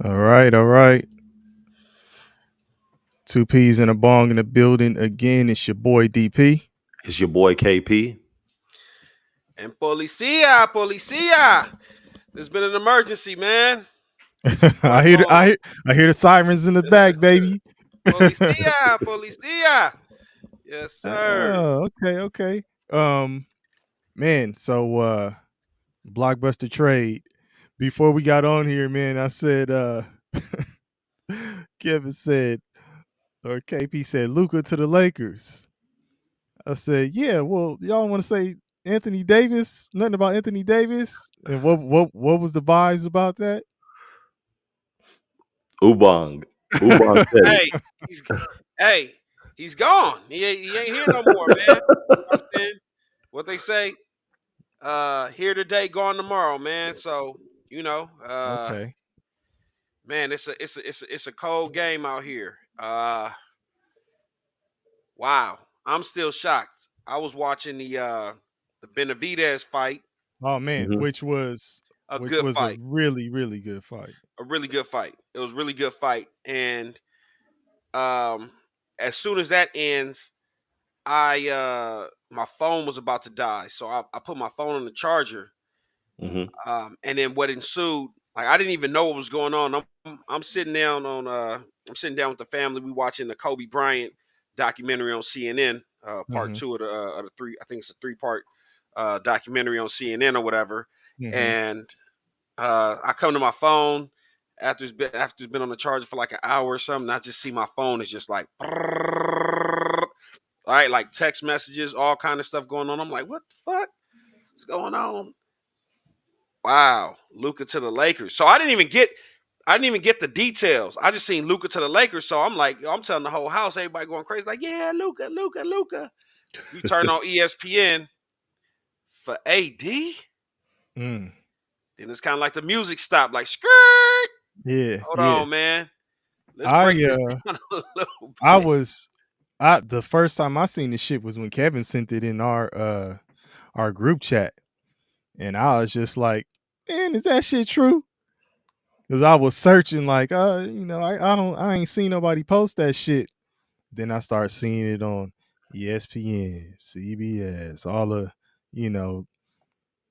All right, all right. Two Peas and a Bong in the building again. It's your boy DP. It's your boy KP. And policia. There's been an emergency, man. I What's hear going on? I hear the sirens in the back, baby. Policia. Yes, sir. Oh, okay, okay. Um, man. So, blockbuster trade. Before we got on here, man, I said, Kevin said, or KP said, Luka to the Lakers. I said, yeah. Well, y'all want to say Anthony Davis? Nothing about Anthony Davis? And what was the vibes about that? Ubong. Ubong said it. Hey, he's hey, he's gone. He ain't here no more, man. You know what I'm saying? What they say? Here today, gone tomorrow, man. So, you know, Okay. man, it's a cold game out here. Wow. I'm still shocked. I was watching the Benavidez fight, Oh man, Mhm. a which good was a fight. really good fight. A really good fight. It was a really good fight. And um as soon as that ends, I my phone was about to die. So I put my phone on the charger. Mhm. And then what ensued, like I didn't even know what was going on. I'm sitting down on I'm sitting down with the family. We watching the Kobe Bryant documentary on CNN, part Mm-hmm. two of the three. I think it's a three-part documentary on CNN or whatever. Mm-hmm. And I come to my phone after it's been on the charger for like an hour or something. I just see my phone is just like, all right, like text messages, all kind of stuff going on. I'm like, what the fuck? What's going on? Wow, Luka to the Lakers. So I didn't even get the details. I just seen Luka to the Lakers. So I'm like, I'm telling the whole house, everybody going crazy, like, yeah, Luka. We turn on ESPN for AD. Mm. Then it's kind of like the music stopped, like skirt. Yeah, Hold yeah. on, man. Let's break I this uh down a little I bit. was I the first time I seen this shit was when Kevin sent it in our group chat. And I was just like, man, is that shit true? Because I was searching like, I ain't seen nobody post that shit. Then I started seeing it on ESPN, CBS, all the, you know,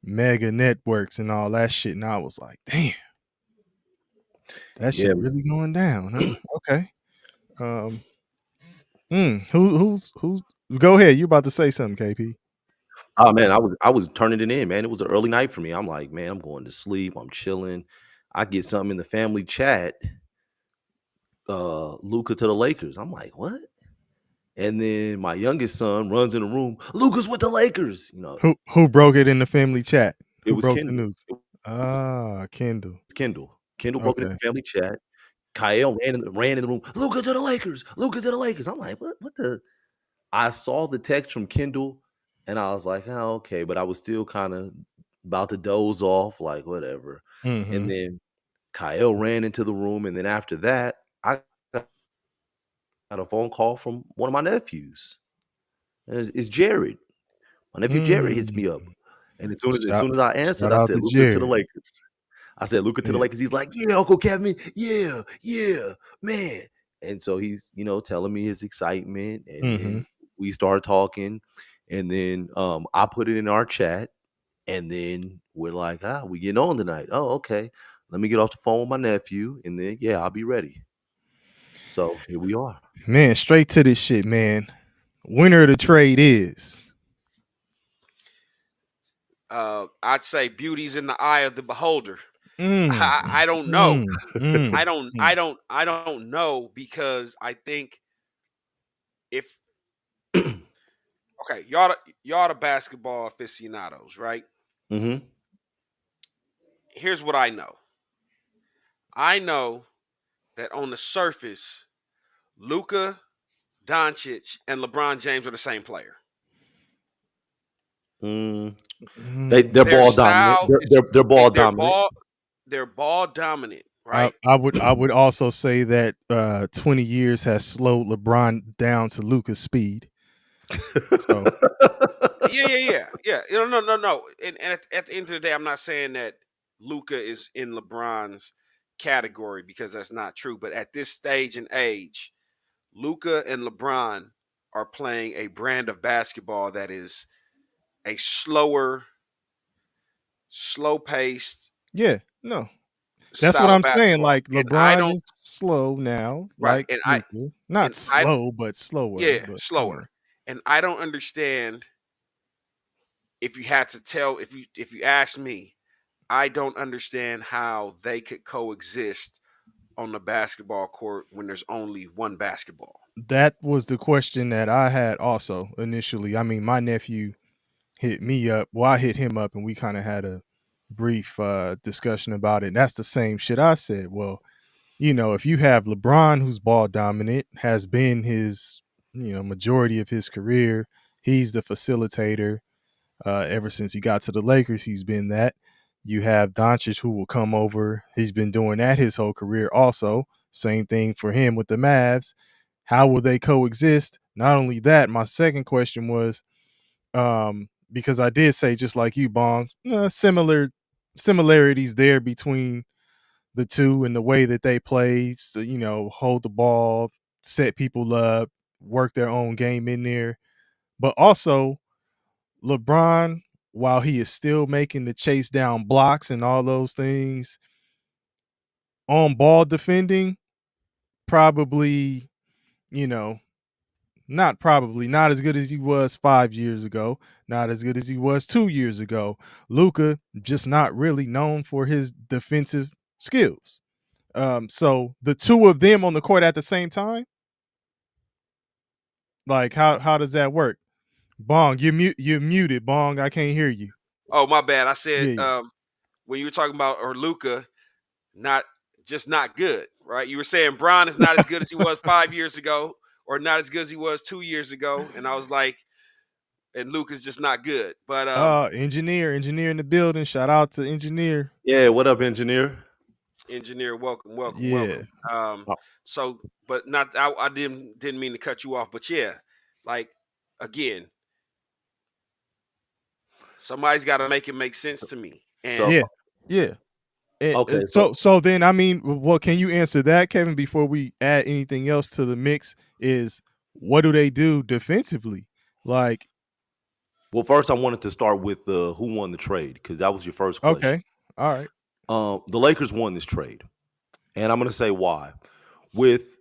mega networks and all that shit. And I was like, damn, that Yeah. shit really going down, huh? Okay. Um, who's go ahead. You about to say something, KP. Oh man, I was turning it in, man. It was an early night for me. I'm like, man, I'm going to sleep. I'm chilling. I get something in the family chat. Luca to the Lakers. I'm like, what? And then my youngest son runs in the room. Luca's with the Lakers. Who broke it in the family chat? It Who was broke the Kendall. news? It was Ah, Kendall. Kendall. Kendall broke it in Okay. the family chat. Kyle ran in the room. Luca to the Lakers. Luca to the Lakers. I'm like, what? What the? I saw the text from Kendall, and I was like, oh, okay, but I was still kind of about to doze off, like whatever. And Mm-hmm. then Kyle ran into the room, and then after that, I got a phone call from one of my nephews. And it's Jared. My nephew Jared hits me Mm. up, and as Shout soon as I answered, shout I out said, to "Luca to the Jared. Lakers." I said, "Luca to the Yeah. Lakers." He's like, "Yeah, Uncle Kevin. Yeah, yeah, man." And so he's, telling me his excitement, and Mm-hmm. then we started talking, and then I put it in our chat, and then we're like, we getting on tonight. Oh, okay. Let me get off the phone with my nephew, and then yeah, I'll be ready. So here we are. Man, straight to this shit, man. Winner of the trade is. I'd say beauty's in the eye of the beholder. Mm, I don't know. mm, mm, I don't mm. I don't I don't know because I think if okay, y'all the basketball aficionados, right? Hmm. Here's what I know. I know that on the surface, Luka Doncic and LeBron James are the same player. Mm. They're Mm. Their ball dominant. style is They're they, ball dominant. they're ball dominant, I, right? I would I would also say that 20 years has slowed LeBron down to Luca's speed. So Yeah. No. And at the end of the day, I'm not saying that Luka is in LeBron's category because that's not true. But at this stage and age, Luka and LeBron are playing a brand of basketball that is a slower, slow paced Yeah, no. That's what style of I'm saying. basketball. Like And I LeBron don't is slow now, right. like Luka. Not And I slow, but slower. yeah, But you know, slower. And I don't understand if you had to tell if you ask me, I don't understand how they could coexist on the basketball court when there's only one basketball. that was the question that I had also initially. I mean, my nephew hit me up. Well, I hit him up, and we kind of had a brief discussion about it. And that's the same shit I said. Well, if you have LeBron, who's ball dominant, has been his, majority of his career, he's the facilitator. Ever since he got to the Lakers, he's been that. You have Doncic, who will come over. He's been doing that his whole career also. Same thing for him with the Mavs. How will they coexist? Not only that, my second question was, because I did say, just like you, Bong, similarities there between the two and the way that they play. So, hold the ball, set people up, work their own game in there. But also, LeBron, while he is still making the chase down blocks and all those things, on ball defending, probably, you know, not as good as he was 5 years ago, not as good as he was 2 years ago. Luka just not really known for his defensive skills. So the two of them on the court at the same time, like how does that work? Bong, you're muted. Bong, I can't hear you. Oh, my bad. I said Yeah. when you were talking about or Luka, not just not good, right? You were saying Bron is not as good as he was 5 years ago, or not as good as he was 2 years ago, and I was like, and Luka's just not good. But Engineer in the building. Shout out to engineer. Yeah, what up, engineer? engineer, welcome, welcome, Yeah. welcome. Oh, So, but not I didn't mean to cut you off, but yeah, like again, somebody's got to make it make sense to me. So And Yeah. Yeah. okay, So then, I mean, well, can you answer that, Kevin, before we add anything else to the mix? Is what do they do defensively? Like, well, first I wanted to start with who won the trade because that was your first question. okay, all right, The Lakers won this trade, and I'm going to say why. With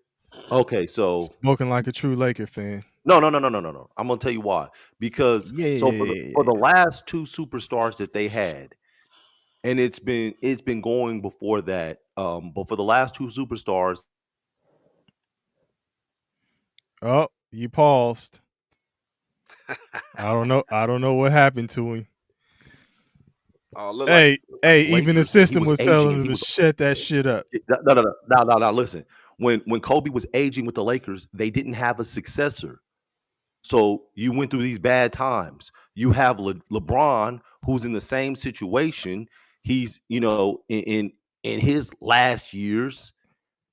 okay, so spoken like a true Laker fan. no, no, no, no, no, no, no. I'm going to tell you why. Because so for the Yeah. last two superstars that they had, and it's been going before that. But for the last two superstars, Oh, you paused. I don't know what happened to him. look like Hey, even the Lakers, when he system was was aging telling and him he to was shut that shit up. no, no, no, no, no, no. Listen, when Kobe was aging with the Lakers, they didn't have a successor. So you went through these bad times. You have LeBron, who's in the same situation. He's in his last years,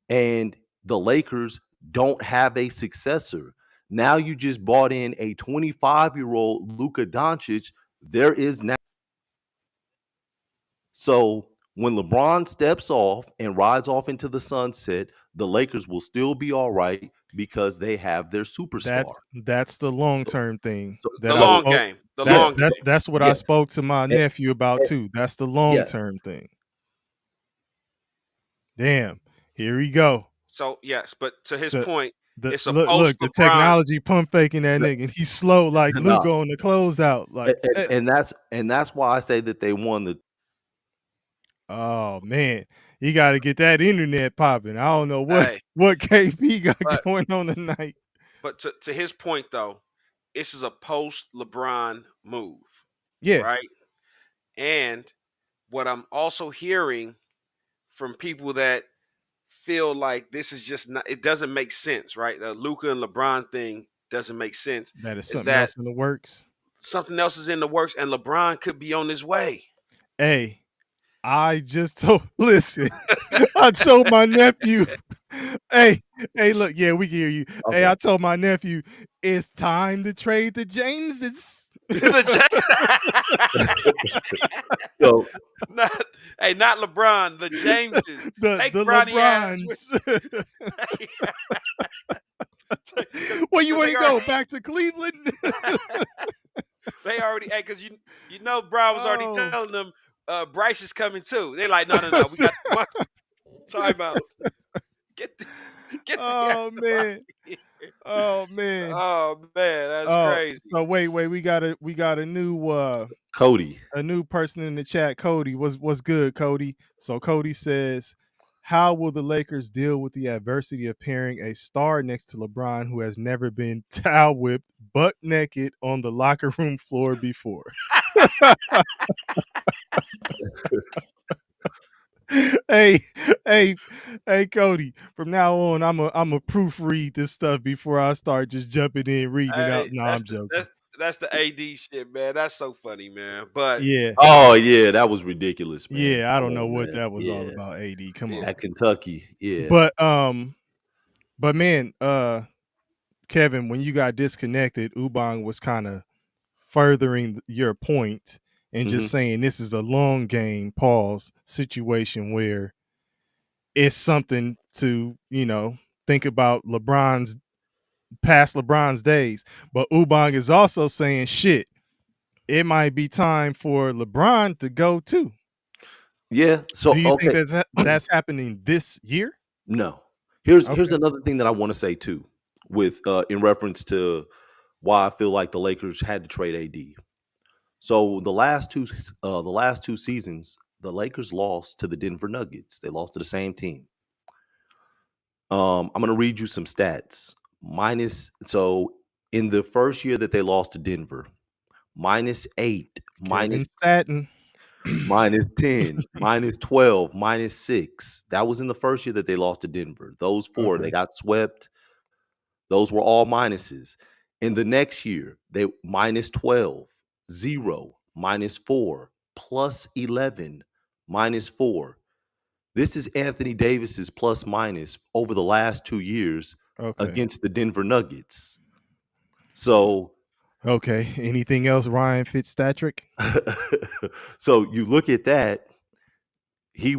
and the Lakers don't have a successor. Now you just bought in a 25-year-old Luka Doncic. There is now. So when LeBron steps off and rides off into the sunset, the Lakers will still be all right because they have their superstar. That's the long So, term thing so, that the I so long spoke. game, the yeah, long game. That's what I yes, spoke to my eh, nephew about eh, too. That's the long yeah. term thing. Damn, here we go. So yes, but to his So point, the it's a look, post the LeBron. technology pump faking that nigga, and he's slow like No, Luka on the closeout. Like, and that's why I say that they won the. oh man, you got to get that internet popping. I don't know what Hey, what KP got but going on tonight. to his point though, this is a post LeBron move, Yeah, right? And what I'm also hearing from people that feel like this is just not, it doesn't make sense, right? The Luca and LeBron thing doesn't make sense. that is Is something that else in the works. something else is in the works and LeBron could be on his way? Hey, I just told. Listen, I told my nephew. Hey, look, yeah, we can hear you. Hey, Okay. I told my nephew it's time to trade the Jameses. So not, hey, not LeBron, the Jameses. the Take Bronny ass with LeBrons. Where you because want they to go? Back to Cleveland? they already, hey, because you know Brown was already Oh. telling them Bryce is coming too. They're like, no, we got one timeout. Get the Oh ass out man. here. Oh man. Oh man, that's Oh, crazy. so wait, we got a Cody. new person in the chat. Cody, what's good, Cody? So Cody says, how will the Lakers deal with the adversity of pairing a star next to LeBron who has never been towel whipped butt naked on the locker room floor before? hey, hey, hey, Cody. From now on, I'm a proofread this stuff before I start just jumping in reading it out. Hey, No, I'm joking. that's the AD shit, man. That's so funny, man. But Yeah, Oh yeah, that was ridiculous, man. yeah. I Come don't know on, what man. that was all Yeah, about. AD, come yeah, on. at Kentucky. Yeah. But man, Kevin, when you got disconnected, Ubang was kind of furthering your point and hmm just saying this is a long game pause situation where it's something to think about LeBron's days. But Ubang is also saying shit. It might be time for LeBron to go too. Yeah. Do So you think okay. that's happening this year? No. Here's Okay. another thing that I want to say too, with in reference to why I feel like the Lakers had to trade AD. So the last two seasons, the Lakers lost to the Denver Nuggets. They lost to the same team. I'm gonna read you some stats. In the first year that they lost to Denver, -8, Kevin Staten. -10, -12, -6. That was in the first year that they lost to Denver. Those four, they Okay. got swept. Those were all minuses. In the next year, they -12, 0, -4, +11, -4. This is Anthony Davis's plus minus over the last 2 years Okay. against the Denver Nuggets. So Okay. Anything else, Ryan Fitzpatrick? so you look at that, he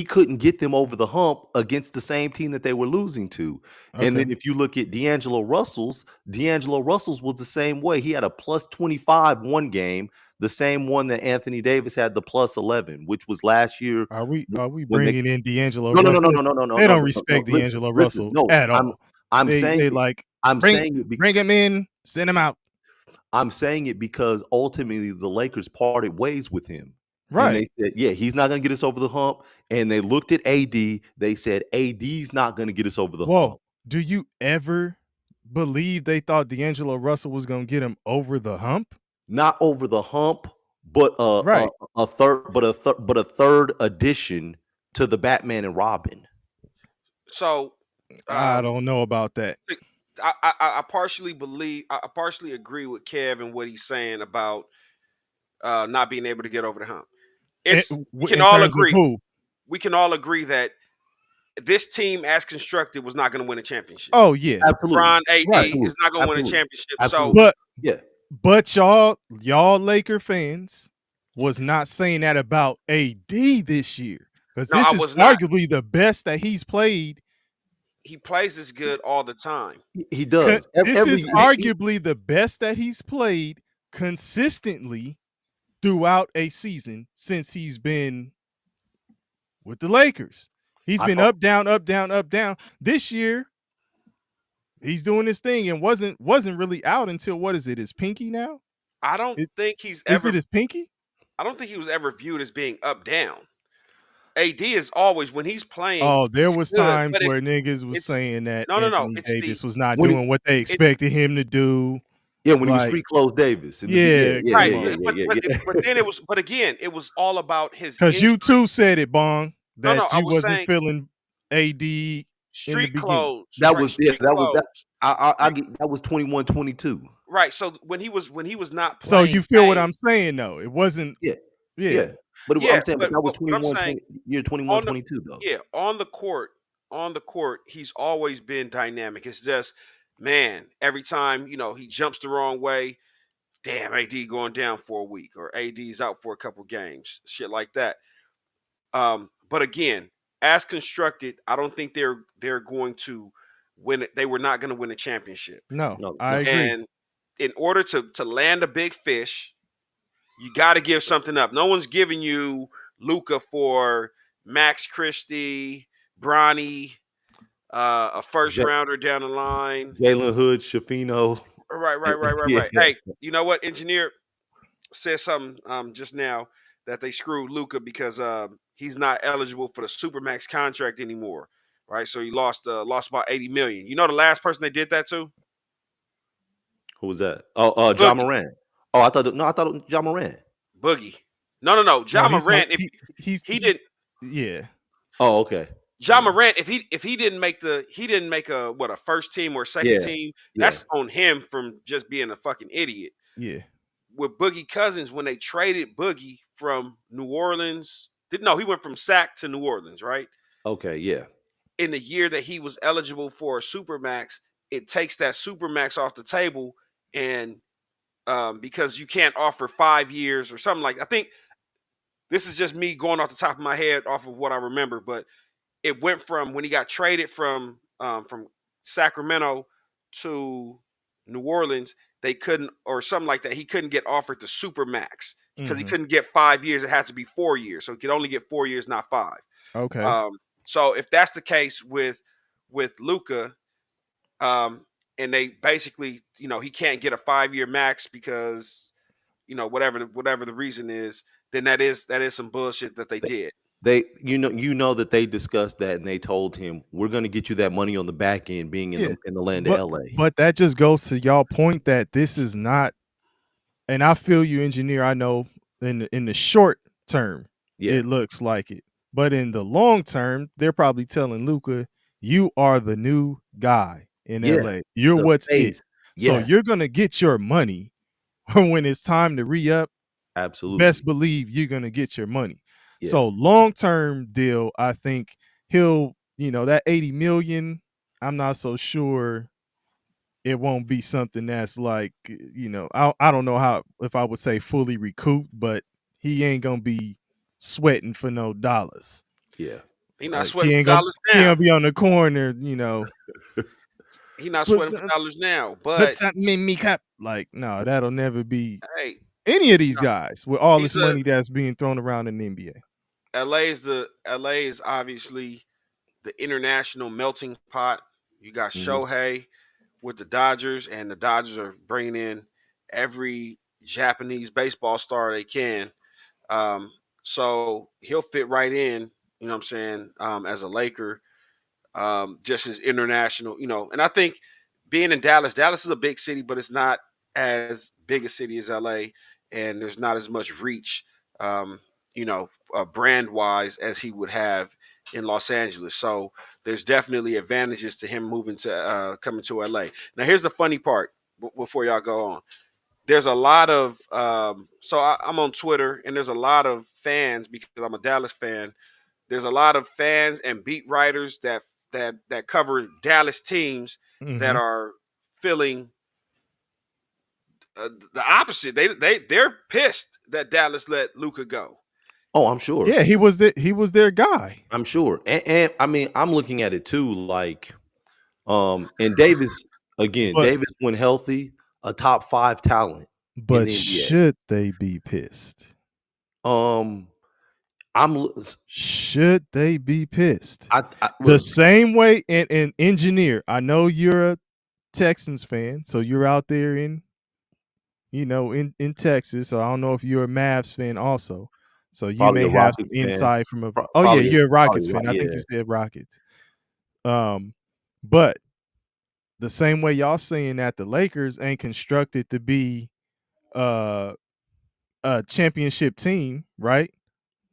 couldn't get them over the hump against the same team that they were losing to. And Okay. then if you look at D'Angelo Russell's was the same way. He had a plus 25 one game, the same one that Anthony Davis had the plus 11, which was last year Are we when they bringing in D'Angelo No, no, no, Russell? no, no, Listen, no, no, no, they no, don't no, no. respect Listen, D'Angelo listen. Russell No, at all. I'm They saying they it. like I'm bring saying it bring him in, send him out. I'm saying it because ultimately the Lakers parted ways with him. And Right. they said, yeah, he's not going to get us over the hump. And they looked at AD. They said, AD's not going to get us over the hump. Whoa. Do you ever believe they thought D'Angelo Russell was gonna get him over the hump? Not over the hump, but Right. a third addition to the Batman and Robin. so I don't know about that. I partially I partially agree with Kev and what he's saying about not being able to get over the hump. We can In all terms of agree. who? We can all agree that this team, as constructed, was not going to win a championship. Oh yeah. Absolutely. LeBron AD Right. is not going to win a Absolutely. championship. Absolutely. So, Yeah. But y'all Laker fans was not saying that about AD this year. Because no, this I is was not. arguably the best that he's played. He plays this good all the time. He does. This is arguably the best that he's played consistently throughout a season since he's been with the Lakers. He's I been thought- up, down, up, down, up, down. This year, he's doing this thing and wasn't really out until what is it? His pinky now? I don't think he's Is ever. it his pinky? I don't think he was ever viewed as being up down. AD is always when he's playing. Oh, there he's was good, times but where niggas was it's saying that no. Anthony It's Davis was not when he- doing what they expected him to do. Yeah, when he was Like, street clothes Davis. yeah, right. come on. But then it was. But again, it was all about his. Because you injury. too said it, Bong, No, that I you was wasn't saying feeling AD in the street beginning. clothes. That right, was street clothes. I get that was 21-22. Right. So when he was not So playing, you feel what I'm saying, though? It wasn't. Yeah. Yeah. Yeah. But yeah, I'm saying but that was what I'm 21 saying 21 on the 22 though. yeah on the court, he's always been dynamic. It's just man, every time he jumps the wrong way, damn, AD going down for a week or AD's out for a couple games, shit like that. But again, as constructed, I don't think they're going to win it. They were not going to win a championship. No, No, I no. agree. And in order to land a big fish, you got to give something up. No one's giving you Luka for Max Christie, Bronny, a first J- rounder down the line. Jalen Hood, Shafino. Right. Yeah. Hey, you know what? Engineer said something just now that they screwed Luka because he's not eligible for the Supermax contract anymore. Right, so he lost about 80 million. You know the last person they did that to? Who was that? Oh, John Boogie. Moran. Oh, I thought it was John Moran. Boogie. No. No, John he's on. Morant. If He's he didn't, yeah. Oh, okay. John Yeah. Morant, if he didn't make a first team or second Yeah. team, Yeah. that's on him from just being a fucking idiot. Yeah. With Boogie Cousins, when they traded Boogie from New Orleans, he went from Sac to New Orleans, right? Okay. Yeah. In the year that he was eligible for a Supermax, it takes that Supermax off the table, and because you can't offer 5 years or something like. I think this is just me going off the top of my head off of what I remember, but it went from when he got traded from Sacramento to New Orleans, they couldn't, or something like that. He couldn't get offered the super max because he couldn't get 5 years. It had to be 4 years, so he could only get 4 years, not 5. Okay. So if that's the case with Luka, and they basically, he can't get a 5-year max because, whatever the reason is, then that is some bullshit that they did. They, that they discussed that and they told him, we're going to get you that money on the back end, being in the land of LA. But that just goes to y'all point that this is not, and I feel you, engineer. I know in the short term, it looks like it, but in the long term, they're probably telling Luka, you are the new guy in LA. You're what's it. So you're gonna get your money when it's time to re-up. Absolutely. Best believe you're gonna get your money. Yeah. So long-term deal, I think he'll, that 80 million, I'm not so sure it won't be something that's like, I don't know how, if I would say fully recouped, but he ain't gonna be sweating for no dollars. Yeah. He not sweating for dollars now. He ain't gonna be on the corner, He not sweating for dollars now, but put something in me cup. Like, no, that'll never be any of these guys with all this money that's being thrown around in the NBA. LA is obviously the international melting pot. You got Shohei with the Dodgers, and the Dodgers are bringing in every Japanese baseball star they can. So he'll fit right in, you know what I'm saying, as a Laker, just as international, and I think being in Dallas is a big city, but it's not as big a city as LA, and there's not as much reach, brand wise as he would have in Los Angeles. So there's definitely advantages to him moving to coming to LA. Now here's the funny part before y'all go on. There's a lot of I'm on Twitter, and there's a lot of fans, because I'm a Dallas fan. There's a lot of fans and beat writers that cover Dallas teams that are feeling the opposite. They're pissed that Dallas let Luka go. Oh, I'm sure. Yeah, he was their guy. I'm sure. And I mean, I'm looking at it too, like, and Davis, again, Davis, when healthy, a top 5 talent. But should they be pissed? Should they be pissed? The same way, and engineer, I know you're a Texans fan, so you're out there in Texas. So I don't know if you're a Mavs fan also. So you probably may have some insight from a. Oh yeah, you're a Rockets fan. I think you said Rockets. But the same way y'all saying that the Lakers ain't constructed to be a championship team, right?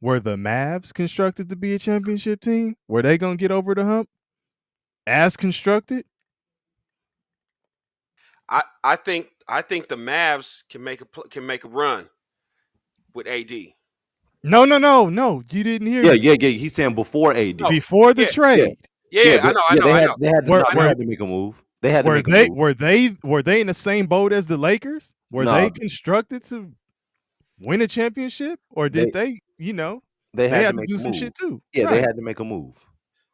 Were the Mavs constructed to be a championship team? Were they gonna get over the hump as constructed? I think the Mavs can make a run with AD. No. You didn't hear me. Yeah. He's saying before AD. Before the trade. Yeah, I know. They had to make a move. They had to Were make a they move. were they in the same boat as the Lakers? Were No, they constructed to win a championship, or did they? they They had to had to make do a some move. shit too, Yeah, they right? had to make a move.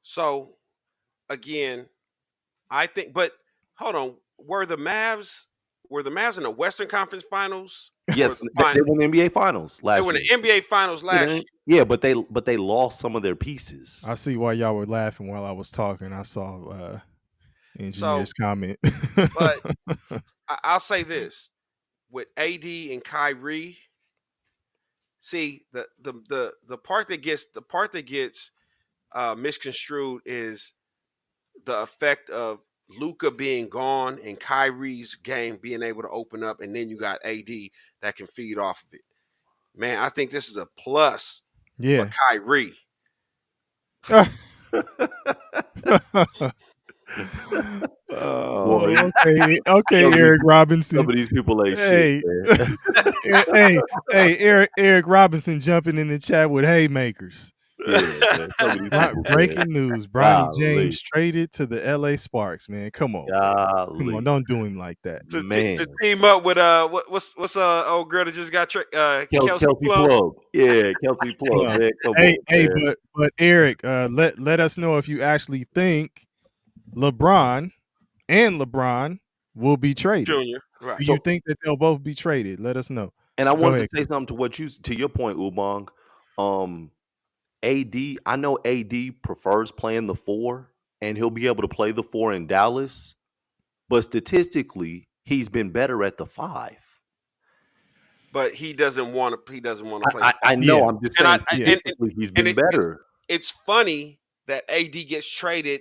So again, I think, but hold on, were the Mavs in the Western Conference Finals Yes, or the they final? won the NBA Finals They last were in year. the NBA Finals last year. Yeah, but they lost some of their pieces. I see why y'all were laughing while I was talking. I saw So, engineer's comment. but I'll say this: with AD and Kyrie, see the part that gets misconstrued is the effect of Luka being gone and Kyrie's game being able to open up, and then you got AD that can feed off of it. Man, I think this is a plus for Yeah. Kyrie. Boy, Okay, some of Eric Robinson. these people ain't shit, Hey, man. hey, Eric Robinson jumping in the chat with haymakers. Yeah, man. Some of these people, man. Breaking news: Bronny Golly. James traded to the LA Sparks. Man, come on, Golly. don't do him like that. To team up with what's old girl that just got Kelsey Plum. Yeah, Kelsey Plum, man. Come on, man. But Eric, let us know if you actually think LeBron will be traded. Junior, right? Do you think that they'll both be traded? Let us know. And I Go wanted ahead. to say something to your point, Ubong. AD, I know AD prefers playing the 4, and he'll be able to play the 4 in Dallas. But statistically, he's been better at the 5. But he doesn't want to. He doesn't want to play. I know. Yeah. I'm just saying. Statistically, he's been better. It's funny that AD gets traded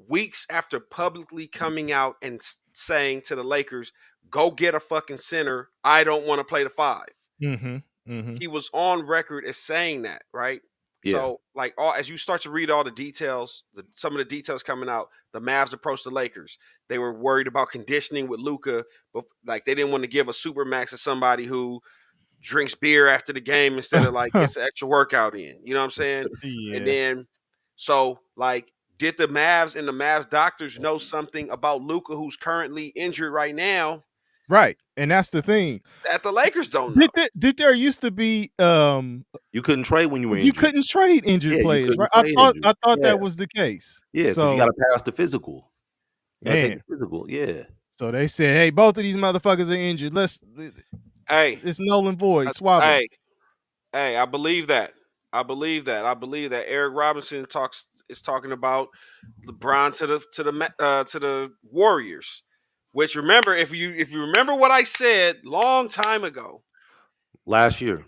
weeks after publicly coming out and saying to the Lakers, "Go get a fucking center. I don't want to play the 5." He was on record as saying that, right? Yeah. So, like, as you start to read all the details, some of the details coming out, the Mavs approached the Lakers. They were worried about conditioning with Luka, but like they didn't want to give a supermax to somebody who drinks beer after the game instead of like gets an extra workout in. You know what I'm saying? Yeah. And then, so like, did the Mavs and the Mavs doctors know something about Luka, who's currently injured right now? Right, and that's the thing that the Lakers don't know. Did there used to be you couldn't trade when you were injured. You couldn't trade injured players, right? I thought that was the case. Yeah, because you got to pass the physical. You gotta take the physical, yeah. So they said, "Hey, both of these motherfuckers are injured. It's null and void. Swap them." Hey, I believe that. I believe that Eric Robinson is talking about LeBron to the Warriors. Which, remember, if you remember what I said long time ago, last year,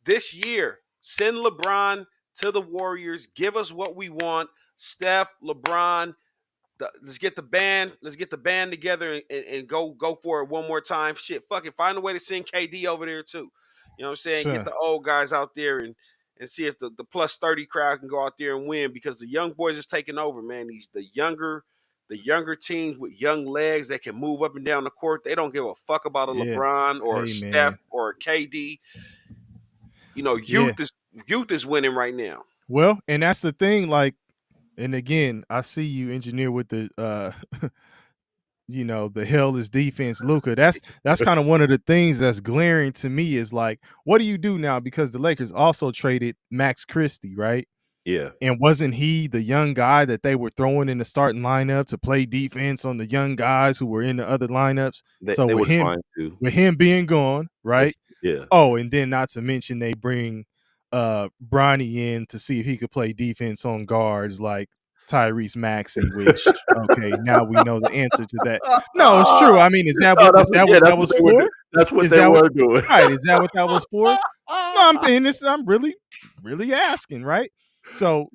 this year, send LeBron to the Warriors. Give us what we want. Steph, LeBron, let's get the band together and go for it one more time. Shit, fuck it. Find a way to send KD over there too. You know what I'm saying? Sure. Get the old guys out there and see if the plus 30 crowd can go out there and win, because the young boys is taking over, man. The younger teams with young legs that can move up and down the court, they don't give a fuck about a LeBron or a Steph or a KD. You know, youth is winning right now. Well, and that's the thing, like, and again, I see you, engineer, with the the hell is defense, Luka. That's kind of one of the things that's glaring to me, is like, what do you do now? Because the Lakers also traded Max Christie, right? Yeah. And wasn't he the young guy that they were throwing in the starting lineup to play defense on the young guys who were in the other lineups? So with him being gone, right? Yeah. Oh, and then not to mention they bring Bronny in to see if he could play defense on guards like Tyrese Maxey, which now we know the answer to that. No, it's true. I mean, is that what that was for? That's what they were doing. Right. Is that what that was for? No, I'm being this. I'm really, really asking, right? So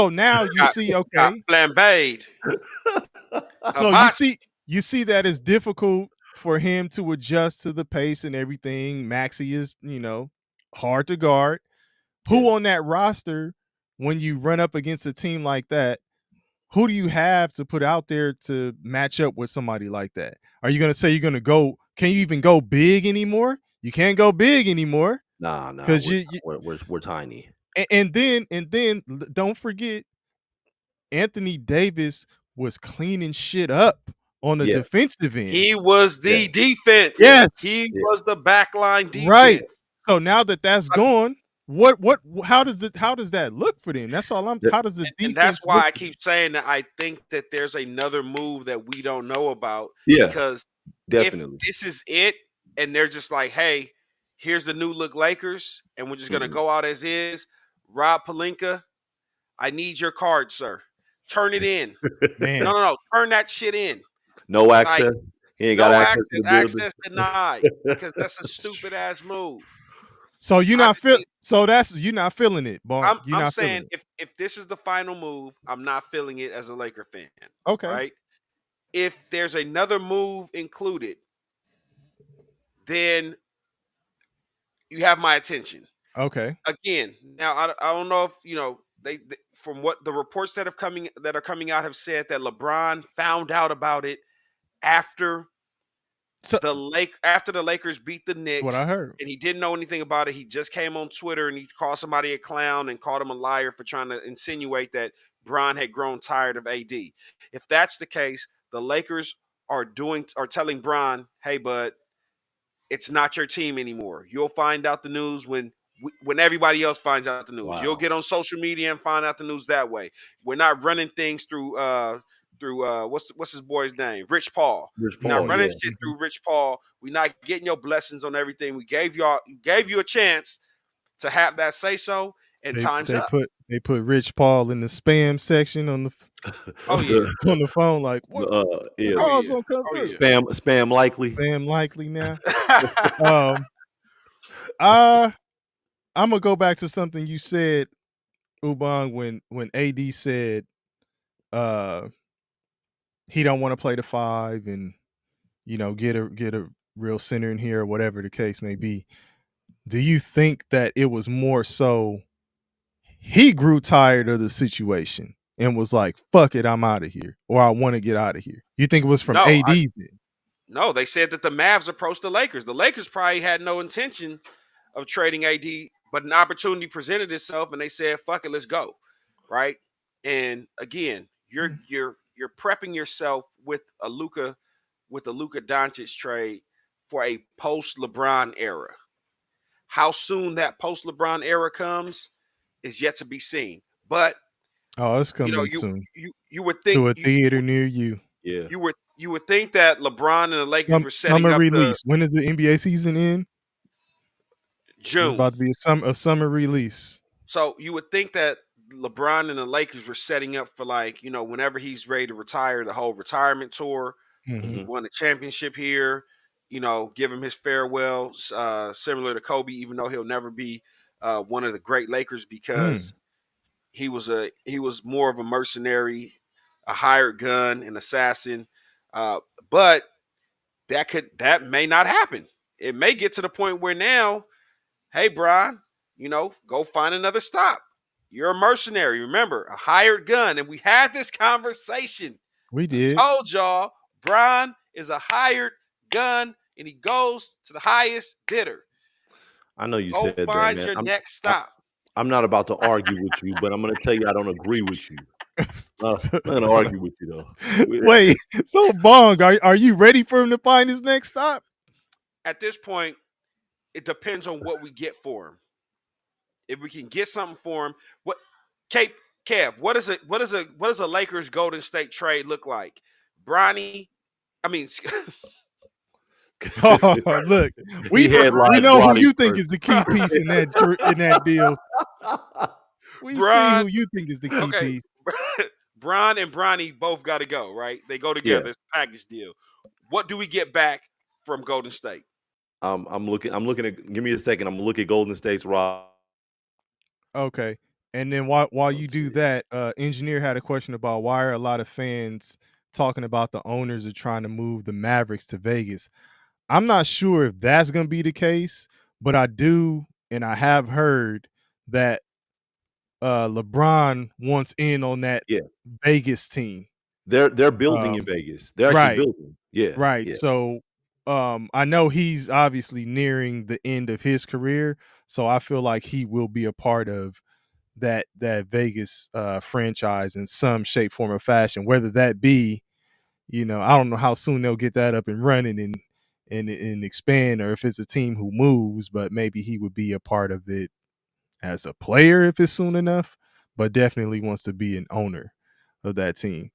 now you see, flambéed. So you see that it's difficult for him to adjust to the pace and everything. Maxey is, hard to guard. Who on that roster, when you run up against a team like that, who do you have to put out there to match up with somebody like that? Are you going to say you're going to go? Can you even go big anymore? You can't go big anymore. Nah, because we're tiny. And then don't forget, Anthony Davis was cleaning shit up on the Yeah. defensive end. He was the Yeah. defense. Yes. He Yeah. was the backline Right. defense. So now that that's gone, how does that look for them? That's all The- how does the And that's defense why look I for keep saying that I think that there's another move that we don't know about. Yeah, Because definitely. if this is it, and they're just like, hey, here's the new look Lakers, and we're just gonna Mhm. go out as is. Rob Pelinka, I need your card, sir. Turn it in. man? No. Turn that shit in. No Like, access. He ain't got no access access, to the building. access denied. Because that's a stupid ass move. So you're I not just feel need- you're not feeling it, Bong. You're I'm not feeling saying it. if this is the final move, I'm not feeling it as a Laker fan. Okay. Right? If there's another move included, then you have my attention. Okay. Again, now I don't know if they from what the reports that are coming out have said that LeBron found out about it after So after the Lakers beat the what I Knicks, heard. and he didn't know anything about it. He just came on Twitter and he called somebody a clown and called him a liar for trying to insinuate that Bron had grown tired of AD. If that's the case, the Lakers are telling Bron, "Hey, bud, it's not your team anymore. You'll find out the news when everybody else finds out the news. Wow. You'll get on social media and find out the news that way. We're not running things through what's his boy's name? Rich Paul. Rich We're not Paul, running yeah. shit through Rich Paul. We're not getting your blessings on everything. We gave you a chance to have that say so, and time's They up. put Rich Paul in the spam section on the Oh yeah. on the phone like what the Yeah. calls yeah. won't come Oh, through. yeah. Spam likely. Spam likely now. Um I'm gonna go back to something you said, Ubang, when AD said he don't want to play the 5 and get a real center in here or whatever the case may be. Do you think that it was more so he grew tired of the situation and was like, fuck it, I'm out of here, or I want to get out of here? You think it was from No, AD's end? No, they said that the Mavs approached the Lakers. The Lakers probably had no intention of trading AD, but an opportunity presented itself, and they said, "Fuck it, let's go." Right? And again, you're prepping yourself with a Luka Doncic trade for a post LeBron era. How soon that post LeBron era comes is yet to be seen. But Oh, it's you know, coming you soon you would think to a theater near you. Yeah. you would think that LeBron and the Lakers were setting Summer up the release. When is the NBA season end? It's June. about to be a summer release. So you would think that LeBron and the Lakers were setting up for whenever he's ready to retire, the whole retirement tour. Mhm. He won the championship here. Give him his farewell, similar to Kobe, even though he'll never be one of the great Lakers because he was more of a mercenary, a hired gun, an assassin. But that may not happen. It may get to the point where now, hey, Brian, go find another stop. You're a mercenary, remember, a hired gun. And we had this conversation. We did. Told y'all, Brian is a hired gun and he goes to the highest bidder. I know you Go said that, find man. your next stop. I'm not about to argue with you, but I'm going to tell you I don't agree with you. I'm not going to argue with you, though. Wait, so Bong, are you ready for him to find his next stop? At this point, it depends on what we get for him. If we can get something for him, Kev, what does a Lakers Golden State trade look like? Bronny, I mean, Oh, look, we know who Bronny you think first. is the key piece in that deal. We see who you think is the key piece. Bron and Bronny both got to go, right? They go together. Yeah. It's a package deal. What do we get back from Golden State? I'm looking at. Give me a second. I'm gonna look at Golden State's roster. Okay, and then while you Let's do see. that, engineer had a question about why are a lot of fans talking about the owners are trying to move the Mavericks to Vegas. I'm not sure if that's going to be the case, but I do, and I have heard that LeBron wants in on that Yeah. Vegas team. They're building in Vegas. They're actually right. building. Yeah. Right. Yeah. So I know he's obviously nearing the end of his career, so I feel like he will be a part of that Vegas franchise in some shape, form, or fashion. Whether that be, I don't know how soon they'll get that up and running and expand, or if it's a team who moves, but maybe he would be a part of it as a player if it's soon enough, but definitely wants to be an owner of that team.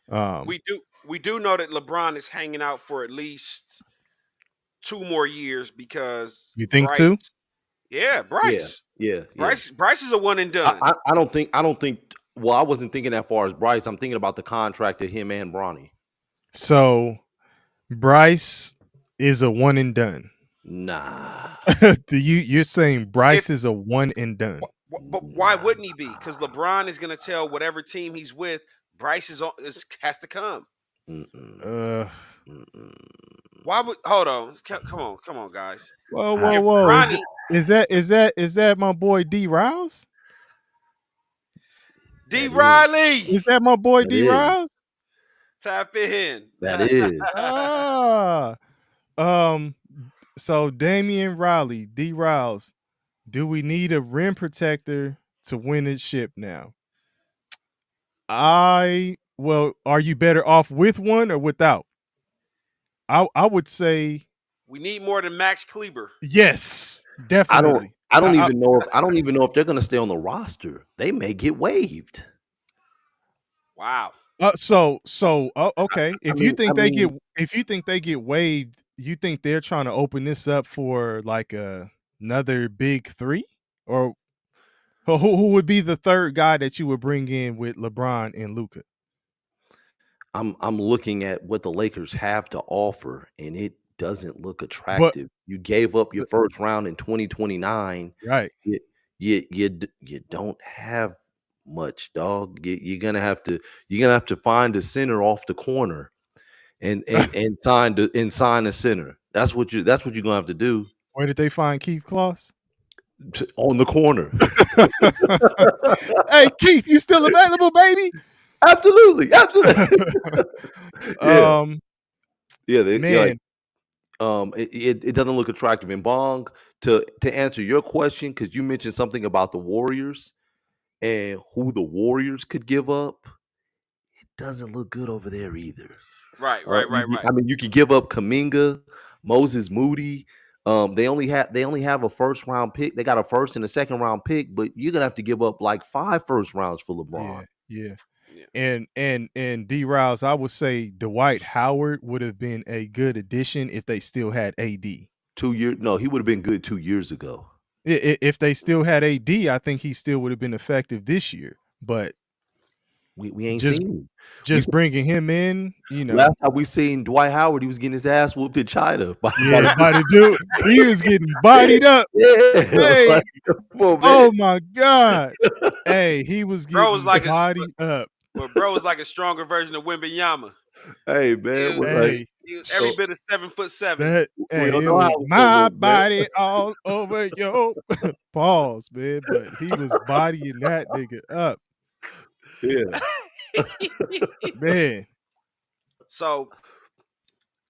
We do know that LeBron is hanging out for at least 2 more years because You think Bryce. too? Yeah, Bryce. Yeah. Bryce is a one and done. I don't think. Well, I wasn't thinking that far as Bryce. I'm thinking about the contract of him and Bronny. So Bryce is a one and done. Nah. You're saying Bryce is a one and done? But why wouldn't he be? Because LeBron is going to tell whatever team he's with, Bryce has to come. Why would hold on? Come on, guys. Whoa. Bronny, is that my boy D Rouse? D Riley. Is that my boy D Rouse? Tap in. That is. So Damian Riley, D Rouse, do we need a rim protector to win this ship now? Are you better off with one or without? I would say we need more than Max Kleber. Yes, definitely. I don't even know if they're going to stay on the roster. They may get waived. Wow. Okay. If you think they get waived, you think they're trying to open this up for like another big three, or who would be the third guy that you would bring in with LeBron and Luka? I'm looking at what the Lakers have to offer, and it doesn't look attractive. You gave up your first round in 2029, right? You don't have much, dog. You're gonna have to find a center off the corner, and sign a center. That's what you're gonna have to do. Where did they find Keith Kloss? On the corner. Hey Keith, you still available, baby? Absolutely. Man. It doesn't look attractive. And Bong, to answer your question, because you mentioned something about the Warriors and who the Warriors could give up, it doesn't look good over there either. Right. I mean, you could give up Kuminga, Moses Moody. They only have a first round pick. They got a first and a second round pick, but you're gonna have to give up like 5 first rounds for LeBron. Yeah. And D Rouse, I would say Dwight Howard would have been a good addition if they still had AD. 2 years? No, he would have been good 2 years ago. If they still had AD, I think he still would have been effective this year. But we ain't seen him. Just bringing him in, Last time we seen Dwight Howard, he was getting his ass whooped in China. By the dude. He was getting bodied up. Yeah. Hey. Oh my God. Hey, he was getting bodied up. But bro was like a stronger version of Wembanyama. Hey man, he was every bit of 7'7". My body all over your balls, man. But he was bodying that nigga up. Yeah. Man. So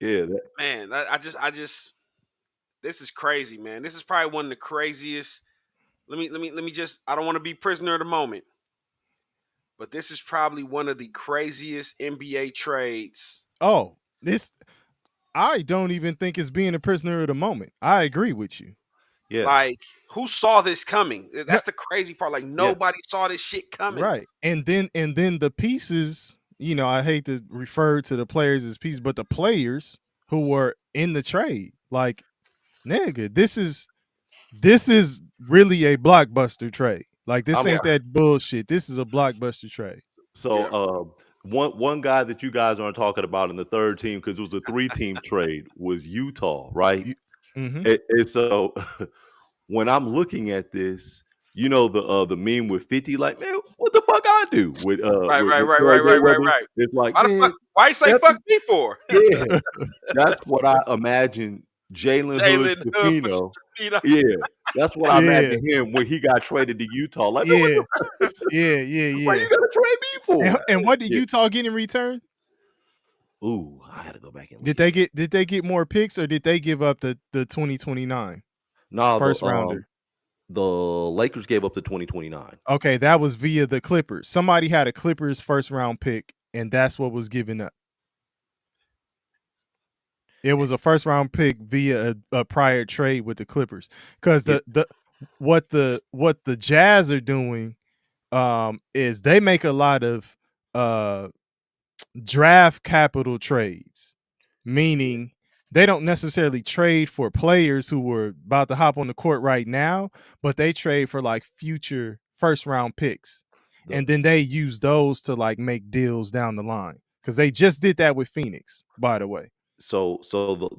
yeah, man, I just this is crazy, man. This is probably one of the craziest. Let me just, I don't want to be prisoner of the moment. But this is probably one of the craziest NBA trades. Oh, I don't even think it's being a prisoner of the moment. I agree with you. Yeah. Like, who saw this coming? That's the crazy part. Like, nobody saw this shit coming. Right. And then the pieces, I hate to refer to the players as pieces, but the players who were in the trade, like, nigga, this is really a blockbuster trade. Like, this ain't that bullshit. This is a blockbuster trade. So one guy that you guys aren't talking about in the third team, because it was a 3-team trade, was Utah, right? Mm-hmm. And so when I'm looking at this, the meme with 50, like, man, what the fuck I do with right. It's like, why you say fuck me for? Yeah, that's what I imagine. Jalen Hood, yeah, that's what I imagine him when he got traded to Utah. Like, yeah. What you gonna trade me for? And what did Utah get in return? Ooh, I had to go back and did they get more picks, or did they give up the 2029 no first rounder? The Lakers gave up the 2029. Okay, that was via the Clippers. Somebody had a Clippers first round pick, and that's what was given up. It was a first round pick via a prior trade with the Clippers. Because Yeah. what the Jazz are doing is they make a lot of draft capital trades, meaning they don't necessarily trade for players who were about to hop on the court right now, but they trade for like future first round picks. The- And then they use those to like make deals down the line. Because they just did that with Phoenix, by the way. So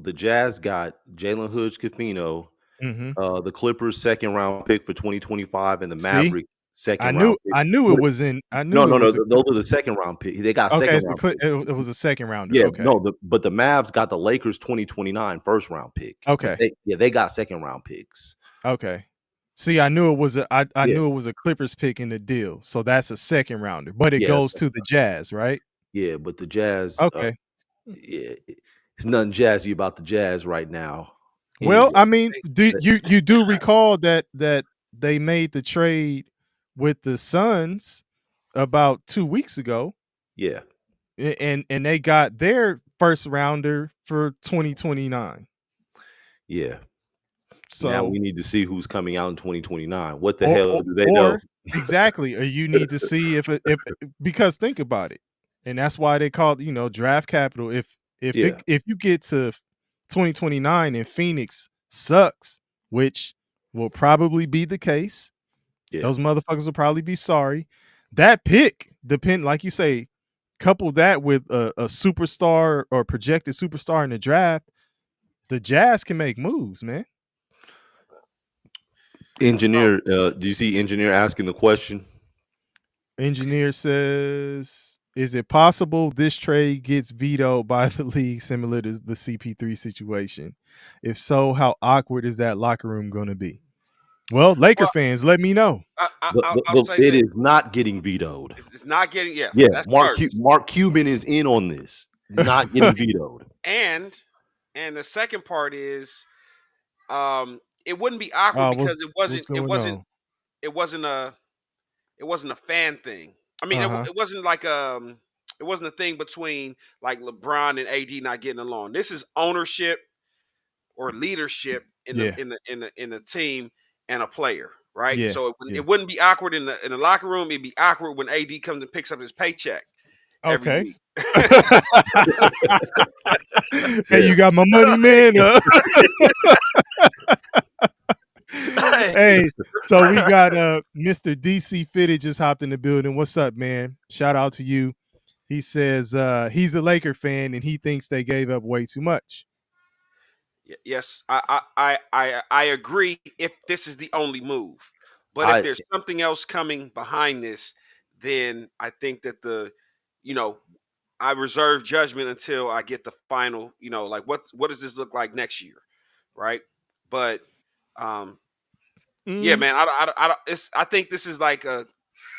the Jazz got Jalen Hood-Schifino, Mm-hmm. the Clippers second round pick for 2025, and the See, Mavericks second round pick. I knew it was in. I knew No, it was a those are the second round pick. They got okay. second So round pick. it was a second rounder. Yeah, Okay. no, but the Mavs got the Lakers 2029 first round pick. Okay. But they got second round picks. Okay. See, I knew it was I Yeah. knew it was a Clippers pick in the deal. So that's a second rounder, but it Yeah. goes to the Jazz, right? Yeah, but the Jazz, Okay. yeah, it's nothing jazzy about the Jazz right now. Well, I anyway. mean, you do recall that they made the trade with the Suns about 2 weeks ago, Yeah, and they got their first rounder for 2029. yeah. So Now we need to see who's coming out in 2029. What the hell do they know? Exactly, or you need to see if because think about it, and that's why they called draft capital. If Yeah. if you get to 2029 and Phoenix sucks, which will probably be the case, Yeah. those motherfuckers will probably be sorry. That pick like you say, couple that with a superstar or projected superstar in the draft, the Jazz can make moves, man. Engineer, do you see Engineer asking the question? Engineer says, is it possible this trade gets vetoed by the league similar to the CP3 situation? If so, how awkward is that locker room going to be? Well, Laker fans, let me know. I'll say It this. is not getting vetoed. It's not getting, yes. Yeah, That's Mark Cuban is in on this. Not getting vetoed. And the second part is, it wouldn't be awkward because it wasn't a fan thing. I mean, it wasn't like it wasn't a thing between like LeBron and AD not getting along. This is ownership or leadership in the team and a player, right? Yeah, so it wouldn't be awkward in the locker room. It'd be awkward when AD comes and picks up his paycheck every week. Hey, you got my money, man. Hey, so we got Mr. DC Fitted just hopped in the building. What's up, man? Shout out to you. He says he's a Laker fan and he thinks they gave up way too much. Yes, I agree if this is the only move. But if there's something else coming behind this, then I think that I reserve judgment until I get the final, like what does this look like next year, right? But yeah, man, I think this is like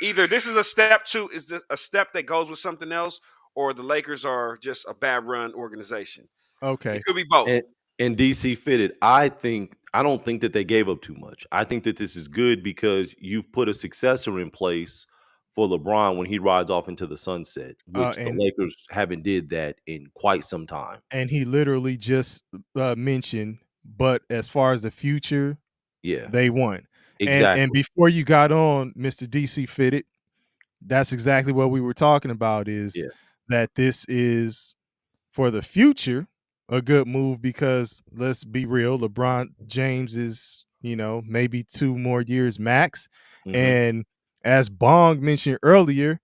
either this is a step to is a step that goes with something else, or the Lakers are just a bad run organization. Okay, it could be both. And DC Fitted, I don't think that they gave up too much. I think that this is good because you've put a successor in place for LeBron when he rides off into the sunset, which the Lakers haven't did that in quite some time. And he literally just mentioned, but as far as the future, they won. Exactly. And before you got on, Mr. DC Fitted, that's exactly what we were talking about is that this is for the future a good move because let's be real, LeBron James is, maybe 2 more years max. Mm-hmm. And as Bong mentioned earlier,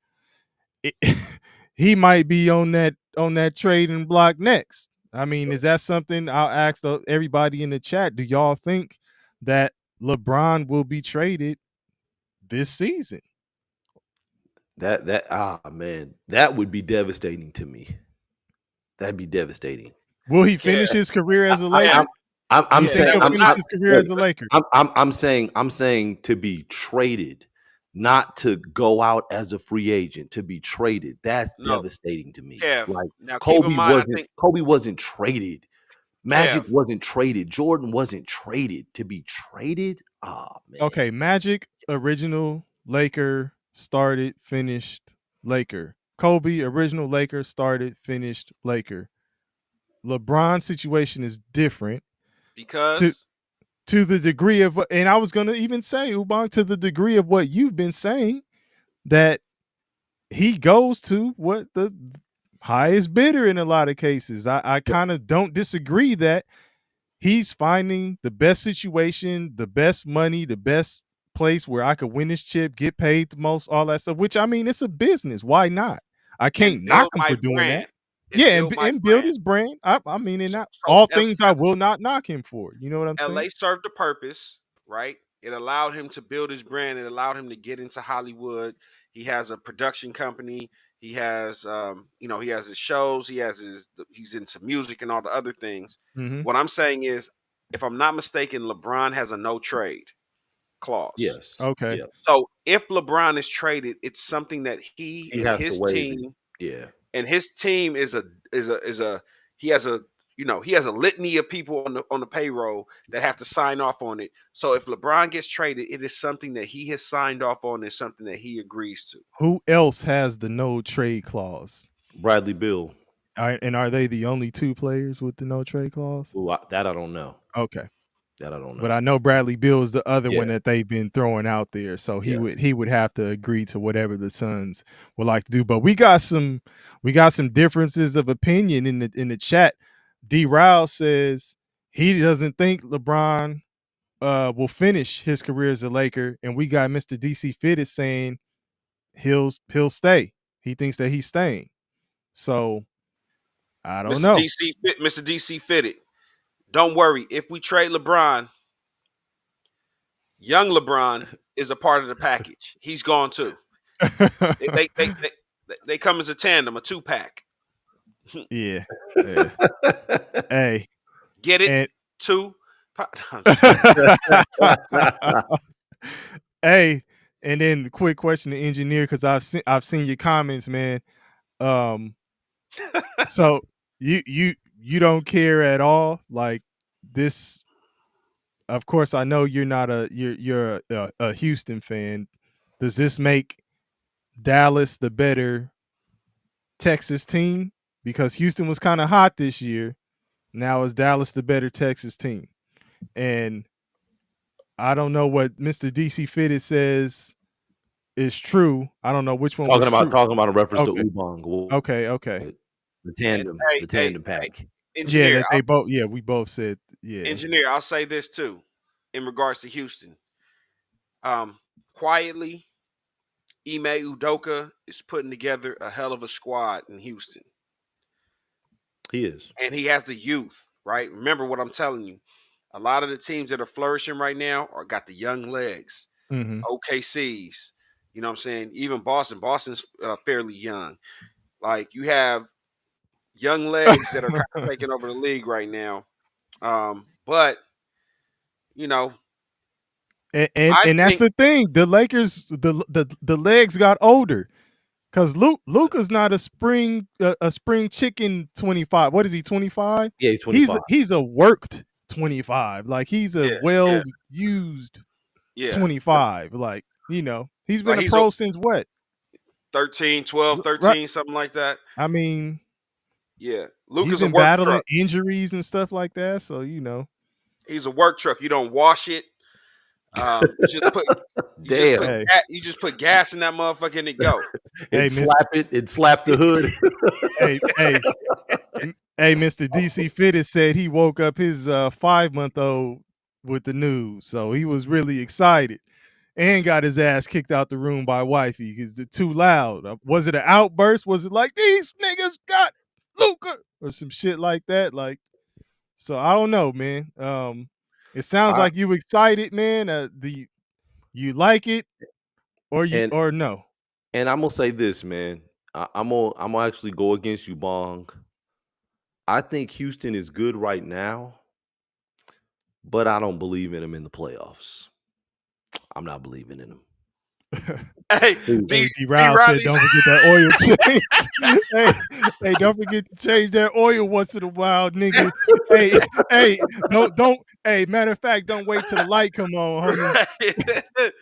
he might be on that trading block next. I mean, is that something I'll ask everybody in the chat? Do y'all think that LeBron will be traded this season? Man, that would be devastating to me. That'd be devastating. Will he finish his career as a Laker? I'm saying his career as a Laker. I'm saying to be traded, not to go out as a free agent, to be traded. That's devastating to me. Like now, Kobe wasn't traded. Magic wasn't traded. Jordan wasn't traded. To be traded, Oh man. Okay, Magic, original Laker, started, finished Laker. Kobe, original Laker, started, finished Laker. LeBron's situation is different to Because to the degree of, and I was gonna even say, Ubang, to the degree of what you've been saying, that he goes to what the highest bidder in a lot of cases. I kind of don't disagree that he's finding the best situation, the best money, the best place where I could win this chip, get paid the most, all that stuff. Which, I mean, it's a business. Why not? I and can't knock build him my for doing that. brand. And Yeah, build my and build brand. his brand. I mean, and not So all things I will not knock him for. You know what I'm saying? LA served a purpose, right? It allowed him to build his brand. It allowed him to get into Hollywood. He has a production company. He has, he has his shows. He's into music and all the other things. Mm-hmm. What I'm saying is, if I'm not mistaken, LeBron has a no trade clause. Yes. Okay. Yeah. So if LeBron is traded, it's something that he He and has to his waive it. team Yeah. and his team is a he has a he has a litany of people on the payroll that have to sign off on it. So if LeBron gets traded, it is something that he has signed off on and something that he agrees to. Who else has the no trade clause? Bradley Bill. And are they the only two players with the no trade clause? Ooh, that I don't know. Okay. That I don't But know. I know Bradley Beal is the other one Yeah. that they've been throwing out there, so he Yes. would have to agree to whatever the Suns would like to do. But we got some differences of opinion in the chat. D. Rao says he doesn't think LeBron will finish his career as a Laker, and we got Mr. DC Fitted saying he'll stay. He thinks that he's staying. So I don't Mr. know. DC fitted. Don't worry. If we trade LeBron, young LeBron is a part of the package. He's gone too. They come as a tandem, a 2-pack. Yeah. Yeah. Hey. Get it? And 2. hey, and then quick question to engineer, because I've seen your comments, man. So you don't care at all, like this. Of course, I know you're not you're a Houston fan. Does this make Dallas the better Texas team? Because Houston was kind of hot this year. Now is Dallas the better Texas team? And I don't know what Mr. DC Fitted says is true. I don't know which one was true. talking about a reference to Okay. Ubong. Okay. The tandem, Hey, the tandem pack. Yeah, engineer, that they both. Yeah, we both said. Yeah. engineer, I'll say this too, in regards to Houston. Quietly, Ime Udoka is putting together a hell of a squad in Houston, He is. and he has the youth. Right? Remember what I'm telling you. A lot of the teams that are flourishing right now are got the young legs. Mm-hmm. OKC's, you know what I'm saying? Even Boston. Boston's fairly young. Like you have young legs that are kind of taking over the league right now. But you know, I And that's think the thing. The Lakers, the legs got older. Cause Luka's not a spring chicken 25. What is he, 25? Yeah, he's 25. He's a worked 25. Like he's a yeah, well used yeah. 25. Like, he's been Like a he's pro since what? 13, 12, Right. 13, something like that. I mean, Yeah. he's Luka's a been work battling truck. injuries and stuff like that. So, He's a work truck. You don't wash it. You just put Damn. you just put gas in that motherfucker and it go. Hey, Slap the hood. hey, Mr. DC Fitted said he woke up his 5-month-old with the news. So he was really excited and got his ass kicked out the room by wifey because they're too loud. Was it an outburst? Was it like, these niggas got Luka or some shit like that? Like, so I don't know, man. It sounds like you excited, man. You like it or no? And I'm gonna say this, man. I'm gonna actually go against you, Bong. I think Houston is good right now, but I don't believe in them in the playoffs. I'm not believing in them. Hey, Please. B D. B Ryle said, Riley's "Don't forget that oil change." Hey, don't forget to change that oil once in a while, nigga. Hey, don't. Hey, matter of fact, don't wait till the light come on, homie. right.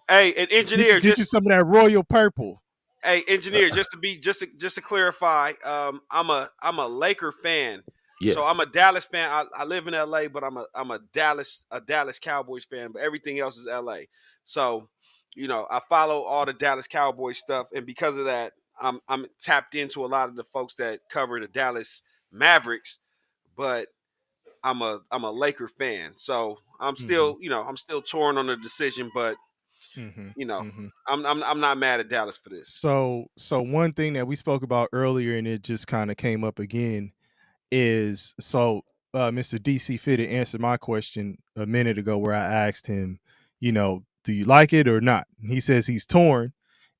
Hey, an engineer, Get you some of that royal purple. hey, engineer, just to clarify, I'm a Laker fan. Yeah. So I'm a Dallas fan. I live in LA, but I'm a Dallas Cowboys fan, but everything else is LA. So, I follow all the Dallas Cowboys stuff, and because of that, I'm tapped into a lot of the folks that cover the Dallas Mavericks, but I'm a Laker fan. So I'm still, I'm still torn on the decision, but Mm-hmm. you know, Mm-hmm. I'm not mad at Dallas for this. So one thing that we spoke about earlier, and it just kind of came up again, is Mr. DC Fitted answered my question a minute ago where I asked him, do you like it or not? And he says he's torn.